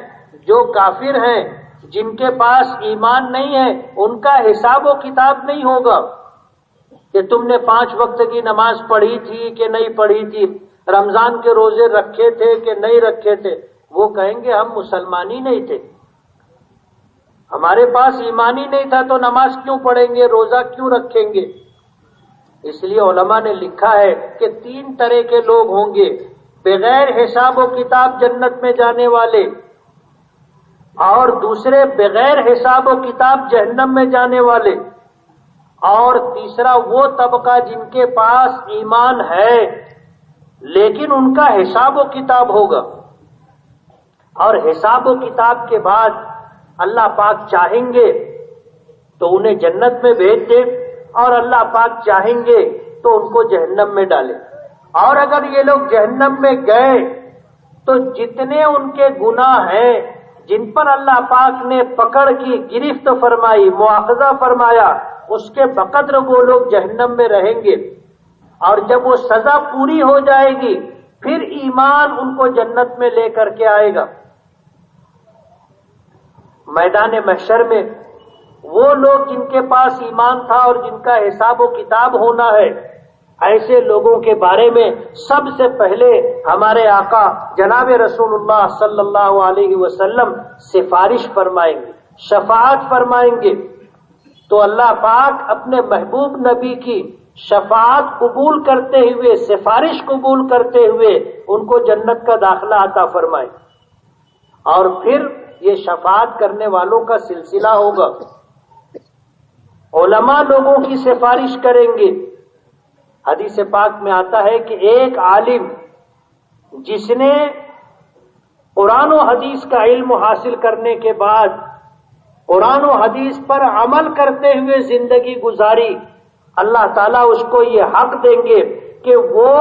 جو کافر ہیں، جن کے پاس ایمان نہیں ہے ان کا حساب و کتاب نہیں ہوگا کہ تم نے 5 وقت کی نماز پڑھی تھی کہ نہیں پڑھی تھی، رمضان کے روزے رکھے تھے کہ نہیں رکھے تھے۔ وہ کہیں گے ہم مسلمان ہی نہیں تھے، ہمارے پاس ایمان ہی نہیں تھا تو نماز کیوں پڑھیں گے، روزہ کیوں رکھیں گے۔ اس لیے علماء نے لکھا ہے کہ 3 طرح کے لوگ ہوں گے، بغیر حساب و کتاب جنت میں جانے والے، اور دوسرے بغیر حساب و کتاب جہنم میں جانے والے، اور تیسرا وہ طبقہ جن کے پاس ایمان ہے لیکن ان کا حساب و کتاب ہوگا، اور حساب و کتاب کے بعد اللہ پاک چاہیں گے تو انہیں جنت میں بھیج دے، اور اللہ پاک چاہیں گے تو ان کو جہنم میں ڈالے۔ اور اگر یہ لوگ جہنم میں گئے تو جتنے ان کے گناہ ہیں جن پر اللہ پاک نے پکڑ کی، گرفت فرمائی، مواخذہ فرمایا، اس کے بقدر وہ لوگ جہنم میں رہیں گے، اور جب وہ سزا پوری ہو جائے گی پھر ایمان ان کو جنت میں لے کر کے آئے گا۔ میدان محشر میں وہ لوگ جن کے پاس ایمان تھا اور جن کا حساب و کتاب ہونا ہے، ایسے لوگوں کے بارے میں سب سے پہلے ہمارے آقا جناب رسول اللہ صلی اللہ علیہ وسلم سفارش فرمائیں گے، شفاعت فرمائیں گے۔ تو اللہ پاک اپنے محبوب نبی کی شفاعت قبول کرتے ہوئے، سفارش قبول کرتے ہوئے ان کو جنت کا داخلہ عطا فرمائے، اور پھر یہ شفاعت کرنے والوں کا سلسلہ ہوگا۔ علماء لوگوں کی سفارش کریں گے۔ حدیث پاک میں آتا ہے کہ ایک عالم جس نے قرآن و حدیث کا علم حاصل کرنے کے بعد قرآن و حدیث پر عمل کرتے ہوئے زندگی گزاری، اللہ تعالیٰ اس کو یہ حق دیں گے کہ وہ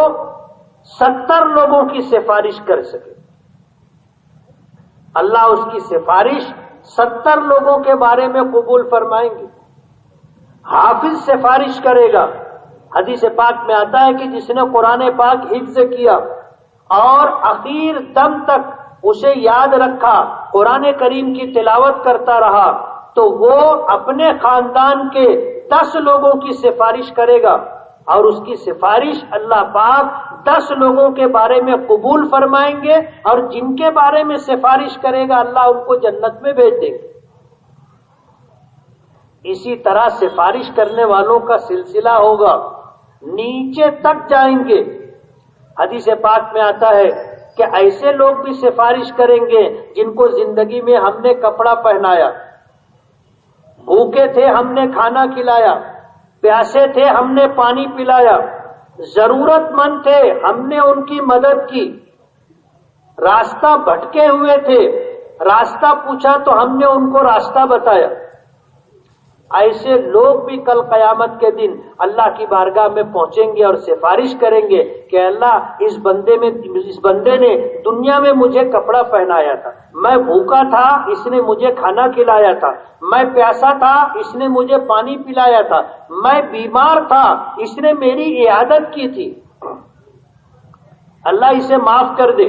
70 لوگوں کی سفارش کر سکے۔ اللہ اس کی سفارش 70 لوگوں کے بارے میں قبول فرمائیں گے۔ حافظ سفارش کرے گا۔ حدیث پاک میں آتا ہے کہ جس نے قرآن پاک حفظ کیا اور اخیر دم تک اسے یاد رکھا، قرآن کریم کی تلاوت کرتا رہا، تو وہ اپنے خاندان کے 10 لوگوں کی سفارش کرے گا، اور اس کی سفارش اللہ پاک 10 لوگوں کے بارے میں قبول فرمائیں گے، اور جن کے بارے میں سفارش کرے گا اللہ ان کو جنت میں بھیج دے گا۔ اسی طرح سفارش کرنے والوں کا سلسلہ ہوگا، نیچے تک جائیں گے۔ حدیث پاک میں آتا ہے کہ ایسے لوگ بھی سفارش کریں گے جن کو زندگی میں ہم نے کپڑا پہنایا، بھوکے تھے ہم نے کھانا کھلایا، پیاسے تھے ہم نے پانی پلایا، ضرورت مند تھے ہم نے ان کی مدد کی، راستہ بھٹکے ہوئے تھے راستہ پوچھا تو ہم نے ان کو راستہ بتایا۔ ایسے لوگ بھی کل قیامت کے دن اللہ کی بارگاہ میں پہنچیں گے اور سفارش کریں گے کہ اللہ اس بندے نے دنیا میں مجھے کپڑا پہنایا تھا، میں بھوکا تھا اس نے مجھے کھانا کھلایا تھا، میں پیاسا تھا اس نے مجھے پانی پلایا تھا، میں بیمار تھا اس نے میری عیادت کی تھی، اللہ اسے معاف کر دے۔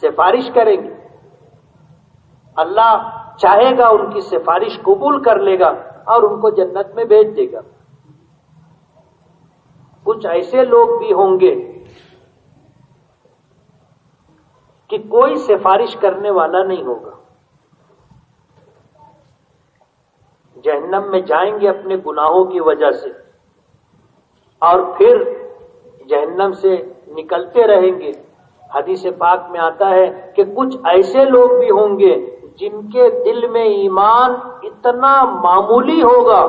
سفارش کریں گے، اللہ چاہے گا ان کی سفارش قبول کر لے گا اور ان کو جنت میں بھیج دے گا۔ کچھ ایسے لوگ بھی ہوں گے کہ کوئی سفارش کرنے والا نہیں ہوگا، جہنم میں جائیں گے اپنے گناہوں کی وجہ سے، اور پھر جہنم سے نکلتے رہیں گے۔ حدیث پاک میں آتا ہے کہ کچھ ایسے لوگ بھی ہوں گے جن کے دل میں ایمان اتنا معمولی ہوگا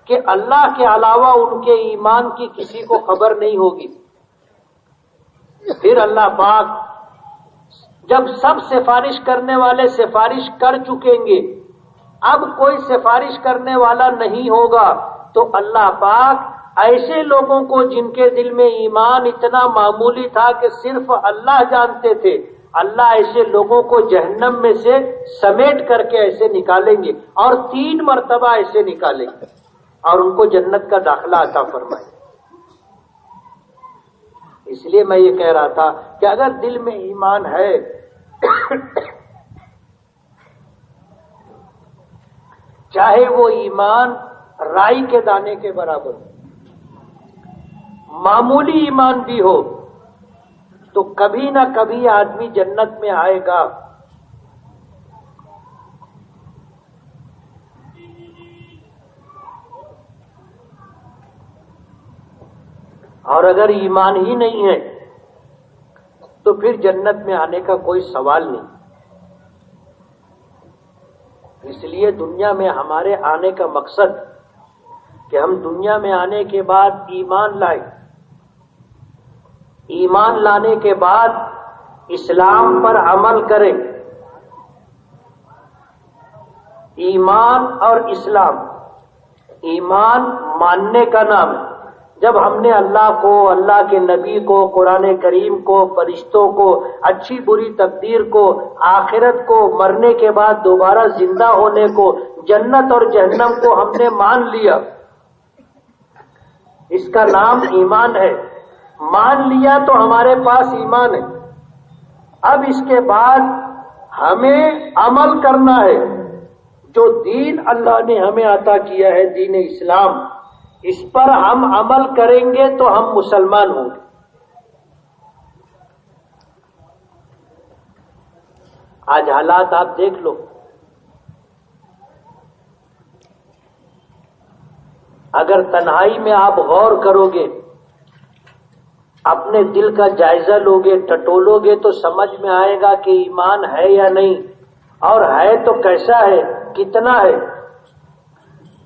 کہ اللہ کے علاوہ ان کے ایمان کی کسی کو خبر نہیں ہوگی۔ پھر اللہ پاک جب سب سفارش کرنے والے سفارش کر چکیں گے، اب کوئی سفارش کرنے والا نہیں ہوگا، تو اللہ پاک ایسے لوگوں کو جن کے دل میں ایمان اتنا معمولی تھا کہ صرف اللہ جانتے تھے، اللہ ایسے لوگوں کو جہنم میں سے سمیٹ کر کے ایسے نکالیں گے، اور 3 مرتبہ ایسے نکالیں گے اور ان کو جنت کا داخلہ عطا فرمائیں۔ اس لیے میں یہ کہہ رہا تھا کہ اگر دل میں ایمان ہے چاہے وہ ایمان رائی کے دانے کے برابر ہو، معمولی ایمان بھی ہو، تو کبھی نہ کبھی آدمی جنت میں آئے گا۔ اور اگر ایمان ہی نہیں ہے تو پھر جنت میں آنے کا کوئی سوال نہیں۔ اس لیے دنیا میں ہمارے آنے کا مقصد کہ ہم دنیا میں آنے کے بعد ایمان لائیں، ایمان لانے کے بعد اسلام پر عمل کریں۔ ایمان اور اسلام، ایمان ماننے کا نام ہے۔ جب ہم نے اللہ کو، اللہ کے نبی کو، قرآن کریم کو، فرشتوں کو، اچھی بری تقدیر کو، آخرت کو، مرنے کے بعد دوبارہ زندہ ہونے کو، جنت اور جہنم کو ہم نے مان لیا، اس کا نام ایمان ہے۔ مان لیا تو ہمارے پاس ایمان ہے۔ اب اس کے بعد ہمیں عمل کرنا ہے۔ جو دین اللہ نے ہمیں عطا کیا ہے، دین اسلام، اس پر ہم عمل کریں گے تو ہم مسلمان ہوں گے۔ آج حالات آپ دیکھ لو، اگر تنہائی میں آپ غور کرو گے، اپنے دل کا جائزہ لوگے، ٹٹولو گے، تو سمجھ میں آئے گا کہ ایمان ہے یا نہیں، اور ہے تو کیسا ہے، کتنا ہے۔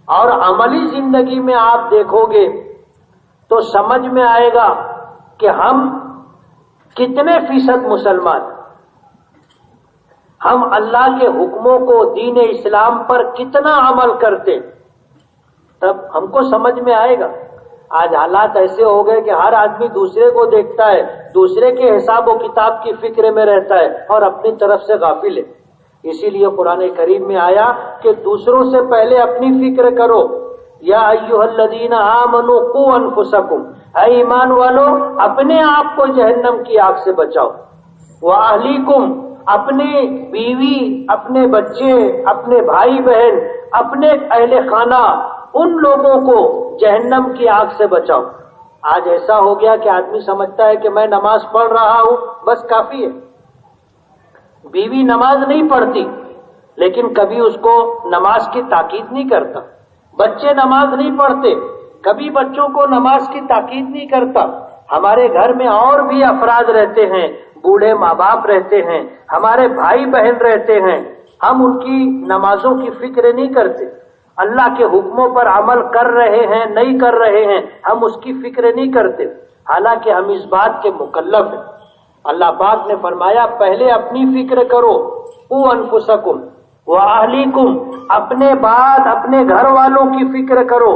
اور عملی زندگی میں آپ دیکھو گے تو سمجھ میں آئے گا کہ ہم کتنے فیصد مسلمان، ہم اللہ کے حکموں کو، دین اسلام پر کتنا عمل کرتے، تب ہم کو سمجھ میں آئے گا۔ آج حالات ایسے ہو گئے کہ ہر آدمی دوسرے کو دیکھتا ہے، دوسرے کے حساب و کتاب کی فکر میں رہتا ہے اور اپنی طرف سے غافل ہے۔ اسی لیے قرآن کریم میں آیا کہ دوسروں سے پہلے اپنی فکر کرو۔ یا ایھا الذین آمنوا قوا انفسکم، اے ایمان والو اپنے آپ کو جہنم کی آگ سے بچاؤ، واہلیکم، اپنے بیوی، اپنے بچے، اپنے بھائی بہن، اپنے اہل خانہ، ان لوگوں کو جہنم کی آگ سے بچاؤ۔ آج ایسا ہو گیا کہ آدمی سمجھتا ہے کہ میں نماز پڑھ رہا ہوں بس کافی ہے۔ بیوی نماز نہیں پڑھتی لیکن کبھی اس کو نماز کی تاکید نہیں کرتا، بچے نماز نہیں پڑھتے، کبھی بچوں کو نماز کی تاکید نہیں کرتا۔ ہمارے گھر میں اور بھی افراد رہتے ہیں، بوڑھے ماں باپ رہتے ہیں، ہمارے بھائی بہن رہتے ہیں، ہم ان کی نمازوں کی فکر نہیں کرتے، اللہ کے حکموں پر عمل کر رہے ہیں نہیں کر رہے ہیں ہم اس کی فکر نہیں کرتے، حالانکہ ہم اس بات کے مکلف ہیں۔ اللہ پاک نے فرمایا پہلے اپنی فکر کرو، قوا انفسکم واہلیکم، اپنے بعد اپنے گھر والوں کی فکر کرو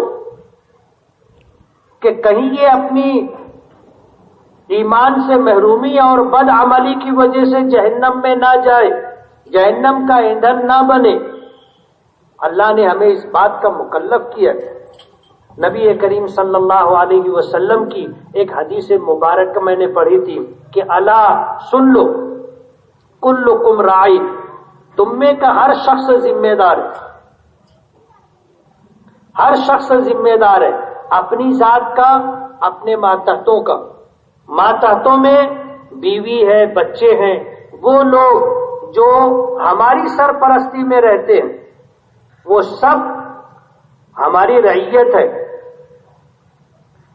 کہ کہیں یہ اپنی ایمان سے محرومی اور بد عملی کی وجہ سے جہنم میں نہ جائے، جہنم کا ایندھن نہ بنے۔ اللہ نے ہمیں اس بات کا مکلف کیا۔ نبی کریم صلی اللہ علیہ وسلم کی ایک حدیث مبارک میں نے پڑھی تھی کہ الا سن لو کلکم راعی، تم میں کا ہر شخص ذمہ دار ہے، ہر شخص ذمہ دار ہے، اپنی ذات کا، اپنے ماتحتوں کا۔ ماتحتوں میں بیوی ہے، بچے ہیں، وہ لوگ جو ہماری سرپرستی میں رہتے ہیں، وہ سب ہماری رعیت ہے،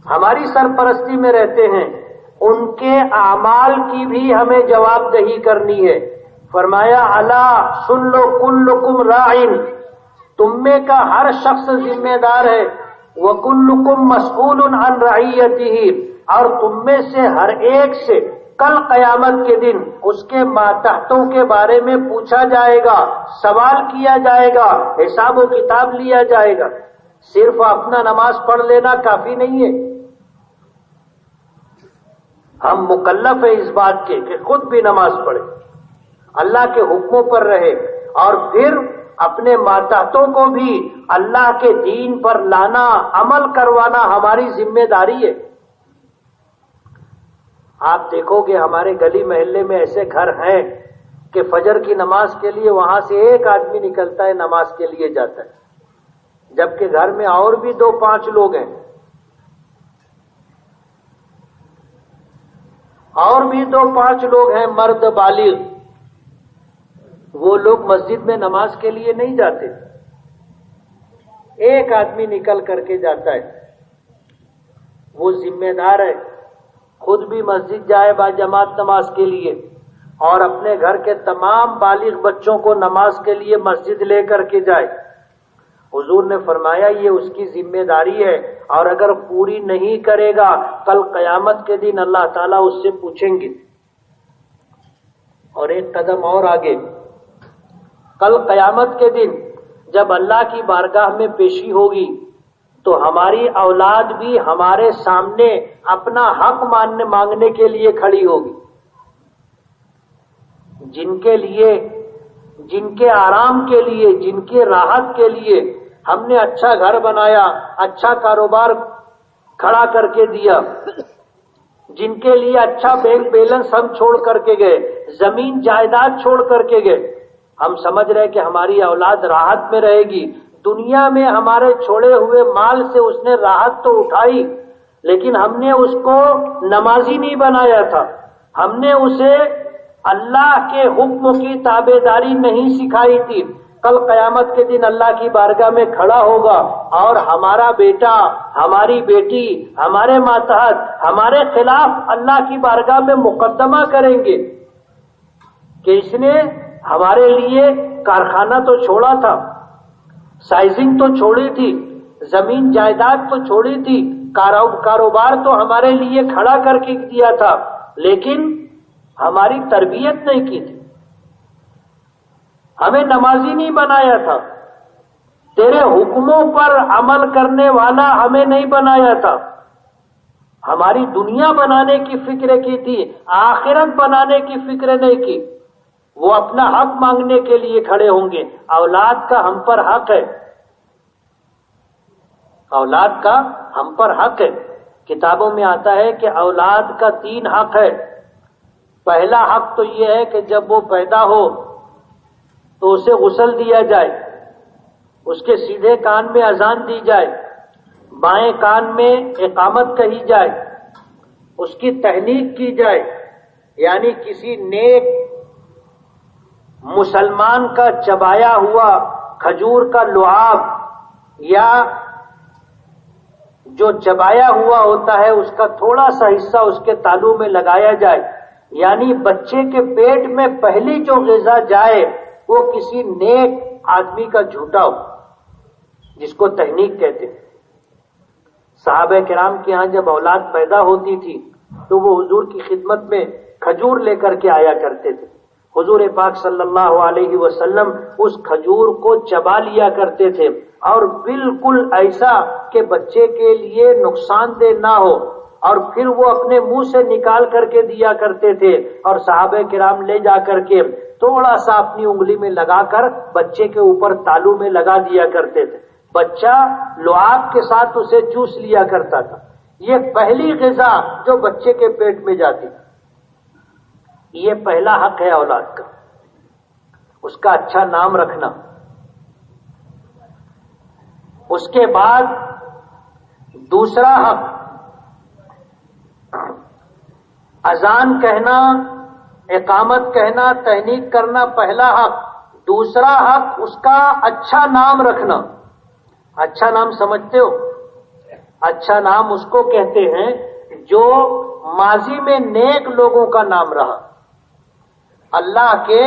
ہماری سرپرستی میں رہتے ہیں، ان کے اعمال کی بھی ہمیں جواب دہی کرنی ہے۔ فرمایا الا سن لو کلکم راعٍ، تم میں کا ہر شخص ذمہ دار ہے، وکلکم مسئول عن رعیتہ، اور تم میں سے ہر ایک سے کل قیامت کے دن اس کے ماتحتوں کے بارے میں پوچھا جائے گا، سوال کیا جائے گا، حساب و کتاب لیا جائے گا۔ صرف اپنا نماز پڑھ لینا کافی نہیں ہے، ہم مکلف ہیں اس بات کے کہ خود بھی نماز پڑھیں، اللہ کے حکموں پر رہے، اور پھر اپنے ماتحتوں کو بھی اللہ کے دین پر لانا، عمل کروانا ہماری ذمہ داری ہے۔ آپ دیکھو گے ہمارے گلی محلے میں ایسے گھر ہیں کہ فجر کی نماز کے لیے وہاں سے ایک آدمی نکلتا ہے، نماز کے لیے جاتا ہے، جبکہ گھر میں اور بھی 2-5 لوگ ہیں، اور بھی 2-5 لوگ ہیں مرد بالغ، وہ لوگ مسجد میں نماز کے لیے نہیں جاتے، ایک آدمی نکل کر کے جاتا ہے، وہ ذمہ دار ہے، خود بھی مسجد جائے باجماعت نماز کے لیے اور اپنے گھر کے تمام بالغ بچوں کو نماز کے لیے مسجد لے کر کے جائے۔ حضور نے فرمایا یہ اس کی ذمہ داری ہے، اور اگر پوری نہیں کرے گا کل قیامت کے دن اللہ تعالیٰ اس سے پوچھیں گے۔ اور ایک قدم اور آگے، کل قیامت کے دن جب اللہ کی بارگاہ میں پیشی ہوگی تو ہماری اولاد بھی ہمارے سامنے اپنا حق مانگنے کے لیے کھڑی ہوگی، جن کے لیے، جن کے آرام کے لیے، جن کے راحت کے لیے ہم نے اچھا گھر بنایا، اچھا کاروبار کھڑا کر کے دیا، جن کے لیے اچھا بینک بیلنس ہم چھوڑ کر کے گئے، زمین جائیداد چھوڑ کر کے گئے، ہم سمجھ رہے کہ ہماری اولاد راحت میں رہے گی، دنیا میں ہمارے چھوڑے ہوئے مال سے اس نے راحت تو اٹھائی، لیکن ہم نے اس کو نمازی نہیں بنایا تھا، ہم نے اسے اللہ کے حکم کی تابعداری نہیں سکھائی تھی۔ کل قیامت کے دن اللہ کی بارگاہ میں کھڑا ہوگا اور ہمارا بیٹا، ہماری بیٹی، ہمارے ماتحت ہمارے خلاف اللہ کی بارگاہ میں مقدمہ کریں گے کہ اس نے ہمارے لیے کارخانہ تو چھوڑا تھا، سائزنگ تو چھوڑی تھی، زمین جائیداد تو چھوڑی تھی، کاروبار تو ہمارے لیے کھڑا کر کے دیا تھا، لیکن ہماری تربیت نہیں کی تھی، ہمیں نمازی نہیں بنایا تھا، تیرے حکموں پر عمل کرنے والا ہمیں نہیں بنایا تھا، ہماری دنیا بنانے کی فکر کی تھی، آخرت بنانے کی فکر نہیں کی۔ وہ اپنا حق مانگنے کے لیے کھڑے ہوں گے۔ اولاد کا ہم پر حق ہے، اولاد کا ہم پر حق ہے۔ کتابوں میں آتا ہے کہ اولاد کا 3 حق ہے۔ پہلا حق تو یہ ہے کہ جب وہ پیدا ہو تو اسے غسل دیا جائے، اس کے سیدھے کان میں اذان دی جائے، بائیں کان میں اقامت کہی جائے، اس کی تہنیک کی جائے، یعنی کسی نیک مسلمان کا چبایا ہوا کھجور کا لعاب یا جو چبایا ہوا ہوتا ہے اس کا تھوڑا سا حصہ اس کے تالو میں لگایا جائے، یعنی بچے کے پیٹ میں پہلی جو غذا جائے وہ کسی نیک آدمی کا جھوٹا ہو، جس کو تہنیک کہتے ہیں۔ صحابہ کرام کے ہاں جب اولاد پیدا ہوتی تھی تو وہ حضور کی خدمت میں کھجور لے کر کے آیا کرتے تھے۔ حضور پاک صلی اللہ علیہ وسلم اس کھجور کو چبا لیا کرتے تھے، اور بالکل ایسا کہ بچے کے لیے نقصان دہ نہ ہو، اور پھر وہ اپنے منہ سے نکال کر کے دیا کرتے تھے، اور صحابہ کرام لے جا کر کے تھوڑا سا اپنی انگلی میں لگا کر بچے کے اوپر تالو میں لگا دیا کرتے تھے، بچہ لعاب کے ساتھ اسے چوس لیا کرتا تھا۔ یہ پہلی غذا جو بچے کے پیٹ میں جاتی، یہ پہلا حق ہے اولاد کا، اس کا اچھا نام رکھنا۔ اس کے بعد دوسرا حق اذان کہنا، اقامت کہنا، تہنیک کرنا پہلا حق۔ دوسرا حق اس کا اچھا نام رکھنا۔ اچھا نام سمجھتے ہو؟ اچھا نام اس کو کہتے ہیں جو ماضی میں نیک لوگوں کا نام رہا، اللہ کے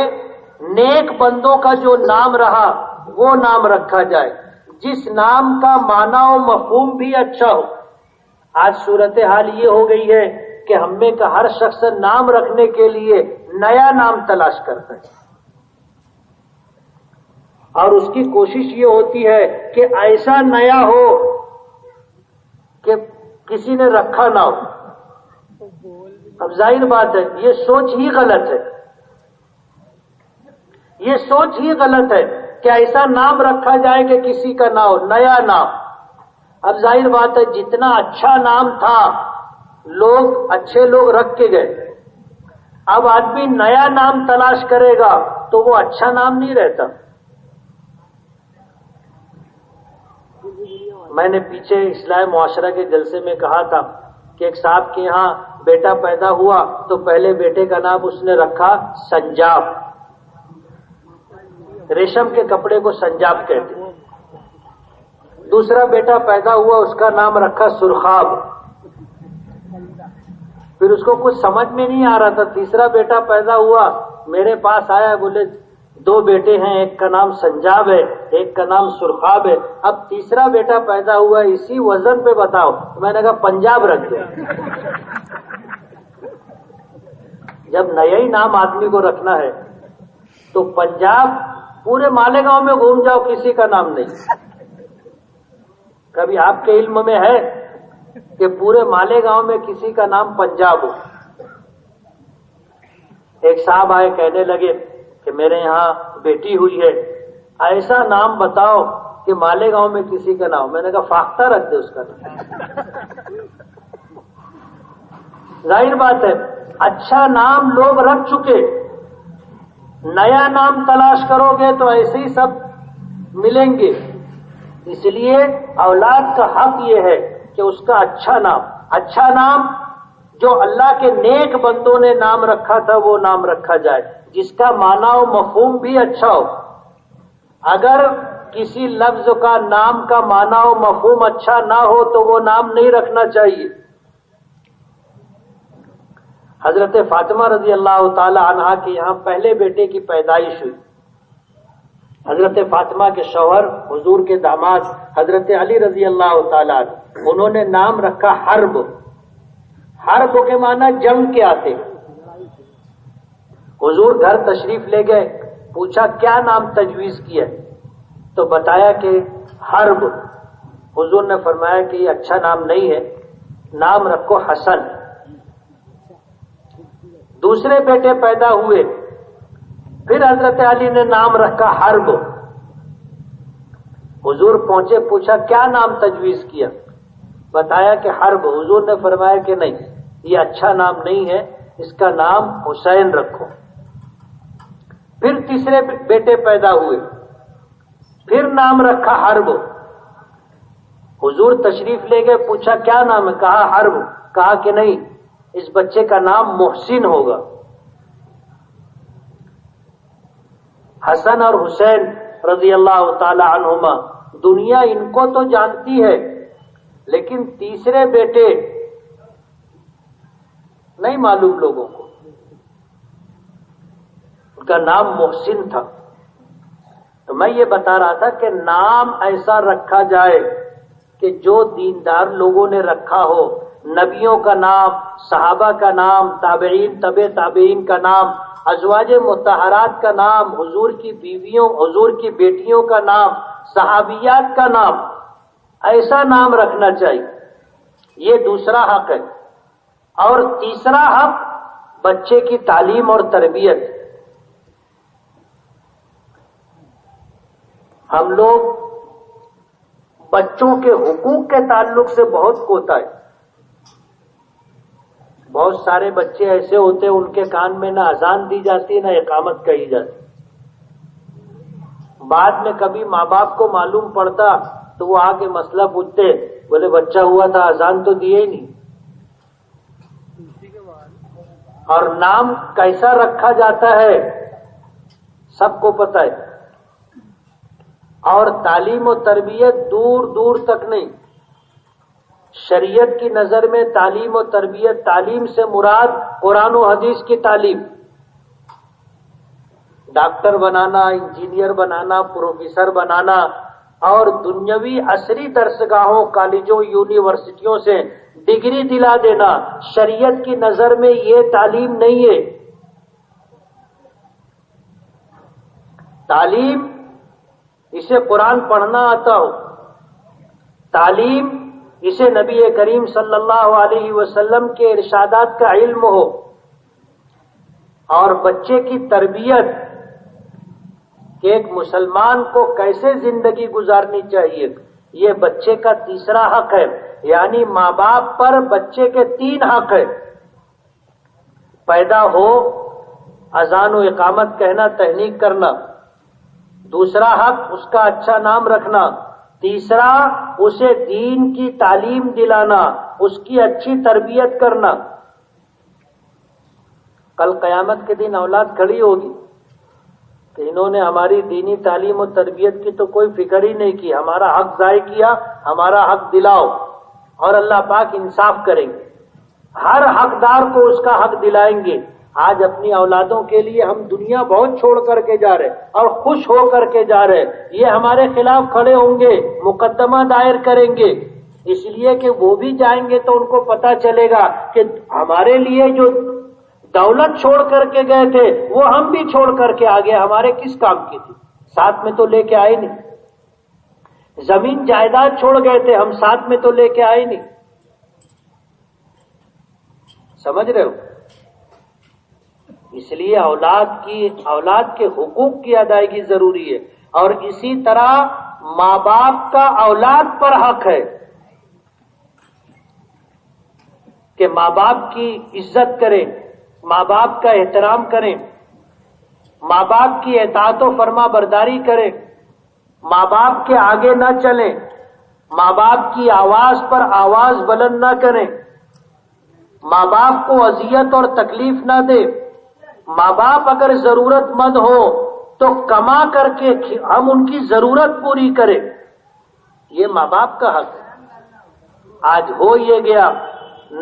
نیک بندوں کا جو نام رہا وہ نام رکھا جائے، جس نام کا معنی و مفہوم بھی اچھا ہو۔ آج صورتحال یہ ہو گئی ہے کہ ہم میں کا ہر شخص نام رکھنے کے لیے نیا نام تلاش کرتا ہے، اور اس کی کوشش یہ ہوتی ہے کہ ایسا نیا ہو کہ کسی نے رکھا نہ ہو۔ اب ظاہر بات ہے یہ سوچ ہی غلط ہے، یہ سوچ ہی غلط ہے کہ ایسا نام رکھا جائے کہ کسی کا نہ ہو، نیا نام۔ اب ظاہر بات ہے جتنا اچھا نام تھا اچھے لوگ رکھ کے گئے، اب آدمی نیا نام تلاش کرے گا تو وہ اچھا نام نہیں رہتا۔ میں نے پیچھے اصلاح معاشرہ کے جلسے میں کہا تھا کہ ایک صاحب کے یہاں بیٹا پیدا ہوا تو پہلے بیٹے کا نام اس نے رکھا سنجاب، ریشم کے کپڑے کو سنجاب کہتے ہیں۔ دوسرا بیٹا پیدا ہوا، اس کا نام رکھا سرخاب، پھر اس کو کچھ سمجھ میں نہیں آ رہا تھا۔ تیسرا بیٹا پیدا ہوا، میرے پاس آیا، بولے 2 بیٹے ہیں، ایک کا نام سنجاب ہے، ایک کا نام سرخاب ہے، اب تیسرا بیٹا پیدا ہوا اسی وزن پہ بتاؤ۔ میں نے کہا پنجاب رکھ دو۔ جب نیا ہی نام آدمی کو رکھنا ہے تو پنجاب، پورے مالیگاؤں میں گھوم جاؤ کسی کا نام نہیں۔ کبھی آپ کے علم میں ہے کہ پورے مالیگاؤں میں کسی کا نام پنجاب ہو؟ ایک صاحب آئے، کہنے لگے کہ میرے یہاں بیٹی ہوئی ہے، ایسا نام بتاؤ کہ مالیگاؤں میں کسی کا نام۔ میں نے کہا فاختہ رکھ دے اس کا نام۔ ظاہر بات ہے، اچھا نام لوگ رکھ چکے، نیا نام تلاش کرو گے تو ایسے ہی سب ملیں گے۔ اس لیے اولاد کا حق یہ ہے کہ اس کا اچھا نام جو اللہ کے نیک بندوں نے نام رکھا تھا وہ نام رکھا جائے، جس کا معنی و مفہوم بھی اچھا ہو۔ اگر کسی لفظ کا نام کا معنی و مفہوم اچھا نہ ہو تو وہ نام نہیں رکھنا چاہیے۔ حضرت فاطمہ رضی اللہ تعالی عنہا کے یہاں پہلے بیٹے کی پیدائش ہوئی۔ حضرت فاطمہ کے شوہر حضور کے داماد حضرت علی رضی اللہ تعالی عنہ، انہوں نے نام رکھا حرب۔ حرب کے معنی جنگ کے آتے۔ حضور گھر تشریف لے گئے، پوچھا کیا نام تجویز کیا، تو بتایا کہ حرب۔ حضور نے فرمایا کہ یہ اچھا نام نہیں ہے، نام رکھو حسن۔ دوسرے بیٹے پیدا ہوئے، پھر حضرت علی نے نام رکھا حرب۔ حضور پہنچے، پوچھا کیا نام تجویز کیا، بتایا کہ حرب۔ حضور نے فرمایا کہ نہیں، یہ اچھا نام نہیں ہے، اس کا نام حسین رکھو۔ پھر تیسرے بیٹے پیدا ہوئے، پھر نام رکھا حرب۔ حضور تشریف لے گئے، پوچھا کیا نام ہے، کہا حرب۔ کہا کہ نہیں، اس بچے کا نام محسن ہوگا۔ حسن اور حسین رضی اللہ تعالی عنہما، دنیا ان کو تو جانتی ہے لیکن تیسرے بیٹے نہیں معلوم لوگوں کو۔ ان کا نام محسن تھا۔ تو میں یہ بتا رہا تھا کہ نام ایسا رکھا جائے کہ جو دیندار لوگوں نے رکھا ہو، نبیوں کا نام، صحابہ کا نام، تابعین، تبع تابعین کا نام، ازواج مطہرات کا نام، حضور کی بیویوں، حضور کی بیٹیوں کا نام، صحابیات کا نام، ایسا نام رکھنا چاہیے۔ یہ دوسرا حق ہے۔ اور تیسرا حق بچے کی تعلیم اور تربیت۔ ہم لوگ بچوں کے حقوق کے تعلق سے بہت کوتاہی۔ بہت سارے بچے ایسے ہوتے ہیں ان کے کان میں نہ اذان دی جاتی نہ اقامت کہی جاتی۔ بعد میں کبھی ماں باپ کو معلوم پڑتا تو وہ آ کے مسئلہ پوچھتے، بولے بچہ ہوا تھا اذان تو دیے ہی نہیں۔ اور نام کیسا رکھا جاتا ہے سب کو پتہ ہے۔ اور تعلیم و تربیت دور دور تک نہیں۔ شریعت کی نظر میں تعلیم و تربیت، تعلیم سے مراد قرآن و حدیث کی تعلیم۔ ڈاکٹر بنانا، انجینئر بنانا، پروفیسر بنانا اور دنیاوی عصری درسگاہوں، کالجوں، یونیورسٹیوں سے ڈگری دلا دینا، شریعت کی نظر میں یہ تعلیم نہیں ہے۔ تعلیم اسے قرآن پڑھنا آتا ہو، تعلیم اسے نبی کریم صلی اللہ علیہ وسلم کے ارشادات کا علم ہو، اور بچے کی تربیت کہ ایک مسلمان کو کیسے زندگی گزارنی چاہیے، یہ بچے کا تیسرا حق ہے۔ یعنی ماں باپ پر بچے کے 3 حق ہے۔ پیدا ہو، اذان و اقامت کہنا، تحنیک کرنا۔ دوسرا حق اس کا اچھا نام رکھنا۔ تیسرا اسے دین کی تعلیم دلانا، اس کی اچھی تربیت کرنا۔ کل قیامت کے دن اولاد کھڑی ہوگی کہ انہوں نے ہماری دینی تعلیم و تربیت کی تو کوئی فکر ہی نہیں کی، ہمارا حق ضائع کیا، ہمارا حق دلاؤ، اور اللہ پاک انصاف کریں گے، ہر حقدار کو اس کا حق دلائیں گے۔ آج اپنی اولادوں کے لیے ہم دنیا بہت چھوڑ کر کے جا رہے اور خوش ہو کر کے جا رہے، یہ ہمارے خلاف کھڑے ہوں گے، مقدمہ دائر کریں گے، اس لیے کہ وہ بھی جائیں گے تو ان کو پتا چلے گا کہ ہمارے لیے جو دولت چھوڑ کر کے گئے تھے وہ ہم بھی چھوڑ کر کے آگے، ہمارے کس کام کی تھی، ساتھ میں تو لے کے آئے نہیں۔ زمین جائیداد چھوڑ گئے تھے، ہم ساتھ میں تو لے کے آئے نہیں۔ سمجھ رہے ہو؟ اس لیے اولاد کے حقوق کی ادائیگی ضروری ہے، اور اسی طرح ماں باپ کا اولاد پر حق ہے کہ ماں باپ کی عزت کریں، ماں باپ کا احترام کریں، ماں باپ کی اطاعت و فرما برداری کریں، ماں باپ کے آگے نہ چلیں، ماں باپ کی آواز پر آواز بلند نہ کریں، ماں باپ کو اذیت اور تکلیف نہ دے۔ ماں باپ اگر ضرورت مند ہو تو کما کر کے ہم ان کی ضرورت پوری کریں، یہ ماں باپ کا حق ہے۔ آج ہو یہ گیا،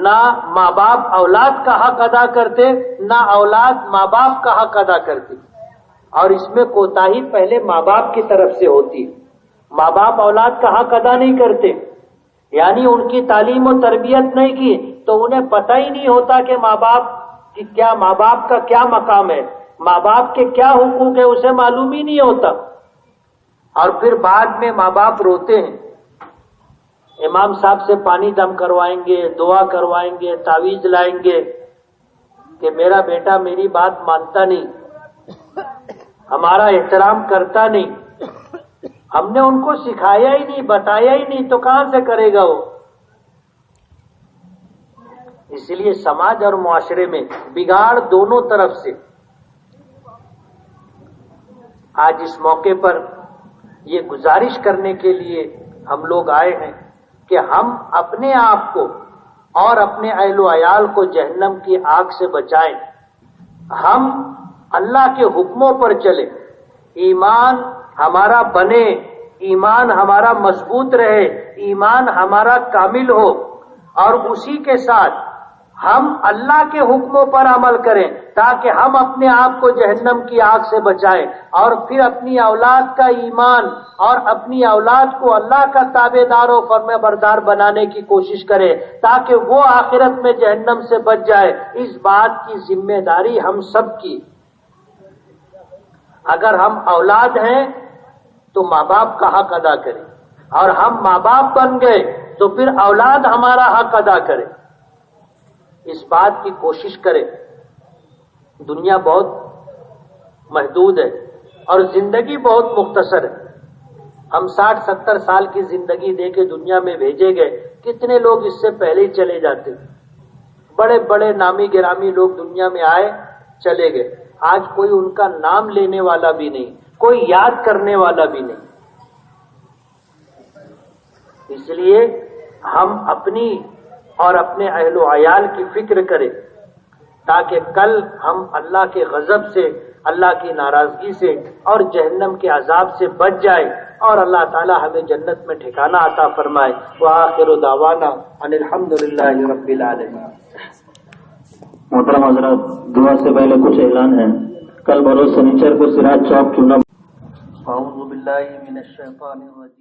نہ ماں باپ اولاد کا حق ادا کرتے، نہ اولاد ماں باپ کا حق ادا کرتی، اور اس میں کوتاہی پہلے ماں باپ کی طرف سے ہوتی ہے۔ ماں باپ اولاد کا حق ادا نہیں کرتے، یعنی ان کی تعلیم و تربیت نہیں کی تو انہیں پتہ ہی نہیں ہوتا کہ ماں باپ کا کیا مقام ہے، ماں باپ کے کیا حقوق ہے، اسے معلوم ہی نہیں ہوتا، اور پھر بعد میں ماں باپ روتے ہیں۔ امام صاحب سے پانی دم کروائیں گے، دعا کروائیں گے، تعویذ لائیں گے کہ میرا بیٹا میری بات مانتا نہیں، ہمارا احترام کرتا نہیں، ہم نے ان کو سکھایا ہی نہیں، بتایا ہی نہیں، تو کہاں سے کرے گا وہ؟ اس لیے سماج اور معاشرے میں بگاڑ دونوں طرف سے۔ آج اس موقع پر یہ گزارش کرنے کے لیے ہم لوگ آئے ہیں کہ ہم اپنے آپ کو اور اپنے اہل و عیال کو جہنم کی آگ سے بچائیں، ہم اللہ کے حکموں پر چلیں، ایمان ہمارا بنے، ایمان ہمارا مضبوط رہے، ایمان ہمارا کامل ہو، اور اسی کے ساتھ ہم اللہ کے حکموں پر عمل کریں تاکہ ہم اپنے آپ کو جہنم کی آگ سے بچائیں، اور پھر اپنی اولاد کا ایمان اور اپنی اولاد کو اللہ کا تابع دار و فرما بردار بنانے کی کوشش کریں تاکہ وہ آخرت میں جہنم سے بچ جائے۔ اس بات کی ذمہ داری ہم سب کی۔ اگر ہم اولاد ہیں تو ماں باپ کا حق ادا کریں، اور ہم ماں باپ بن گئے تو پھر اولاد ہمارا حق ادا کرے۔ اس بات کی کوشش کریں۔ دنیا بہت محدود ہے اور زندگی بہت مختصر ہے۔ ہم 60-70 سال کی زندگی دے کے دنیا میں بھیجے گئے، کتنے لوگ اس سے پہلے ہی چلے جاتے، بڑے بڑے نامی گرامی لوگ دنیا میں آئے چلے گئے، آج کوئی ان کا نام لینے والا بھی نہیں، کوئی یاد کرنے والا بھی نہیں۔ اس لیے ہم اپنی اور اپنے اہل و عیال کی فکر کریں تاکہ کل ہم اللہ کے غضب سے، اللہ کی ناراضگی سے اور جہنم کے عذاب سے بچ جائیں، اور اللہ تعالی ہمیں جنت میں ٹھکانہ عطا فرمائے۔ وآخر دعوانا ان الحمدللہ رب العالمین۔ محترم حضرات، دعا سے پہلے کچھ اعلان ہے۔ کل بروز سنیچر کو سراج چوک چونا۔ اعوذ باللہ من الشیطان الرجیم۔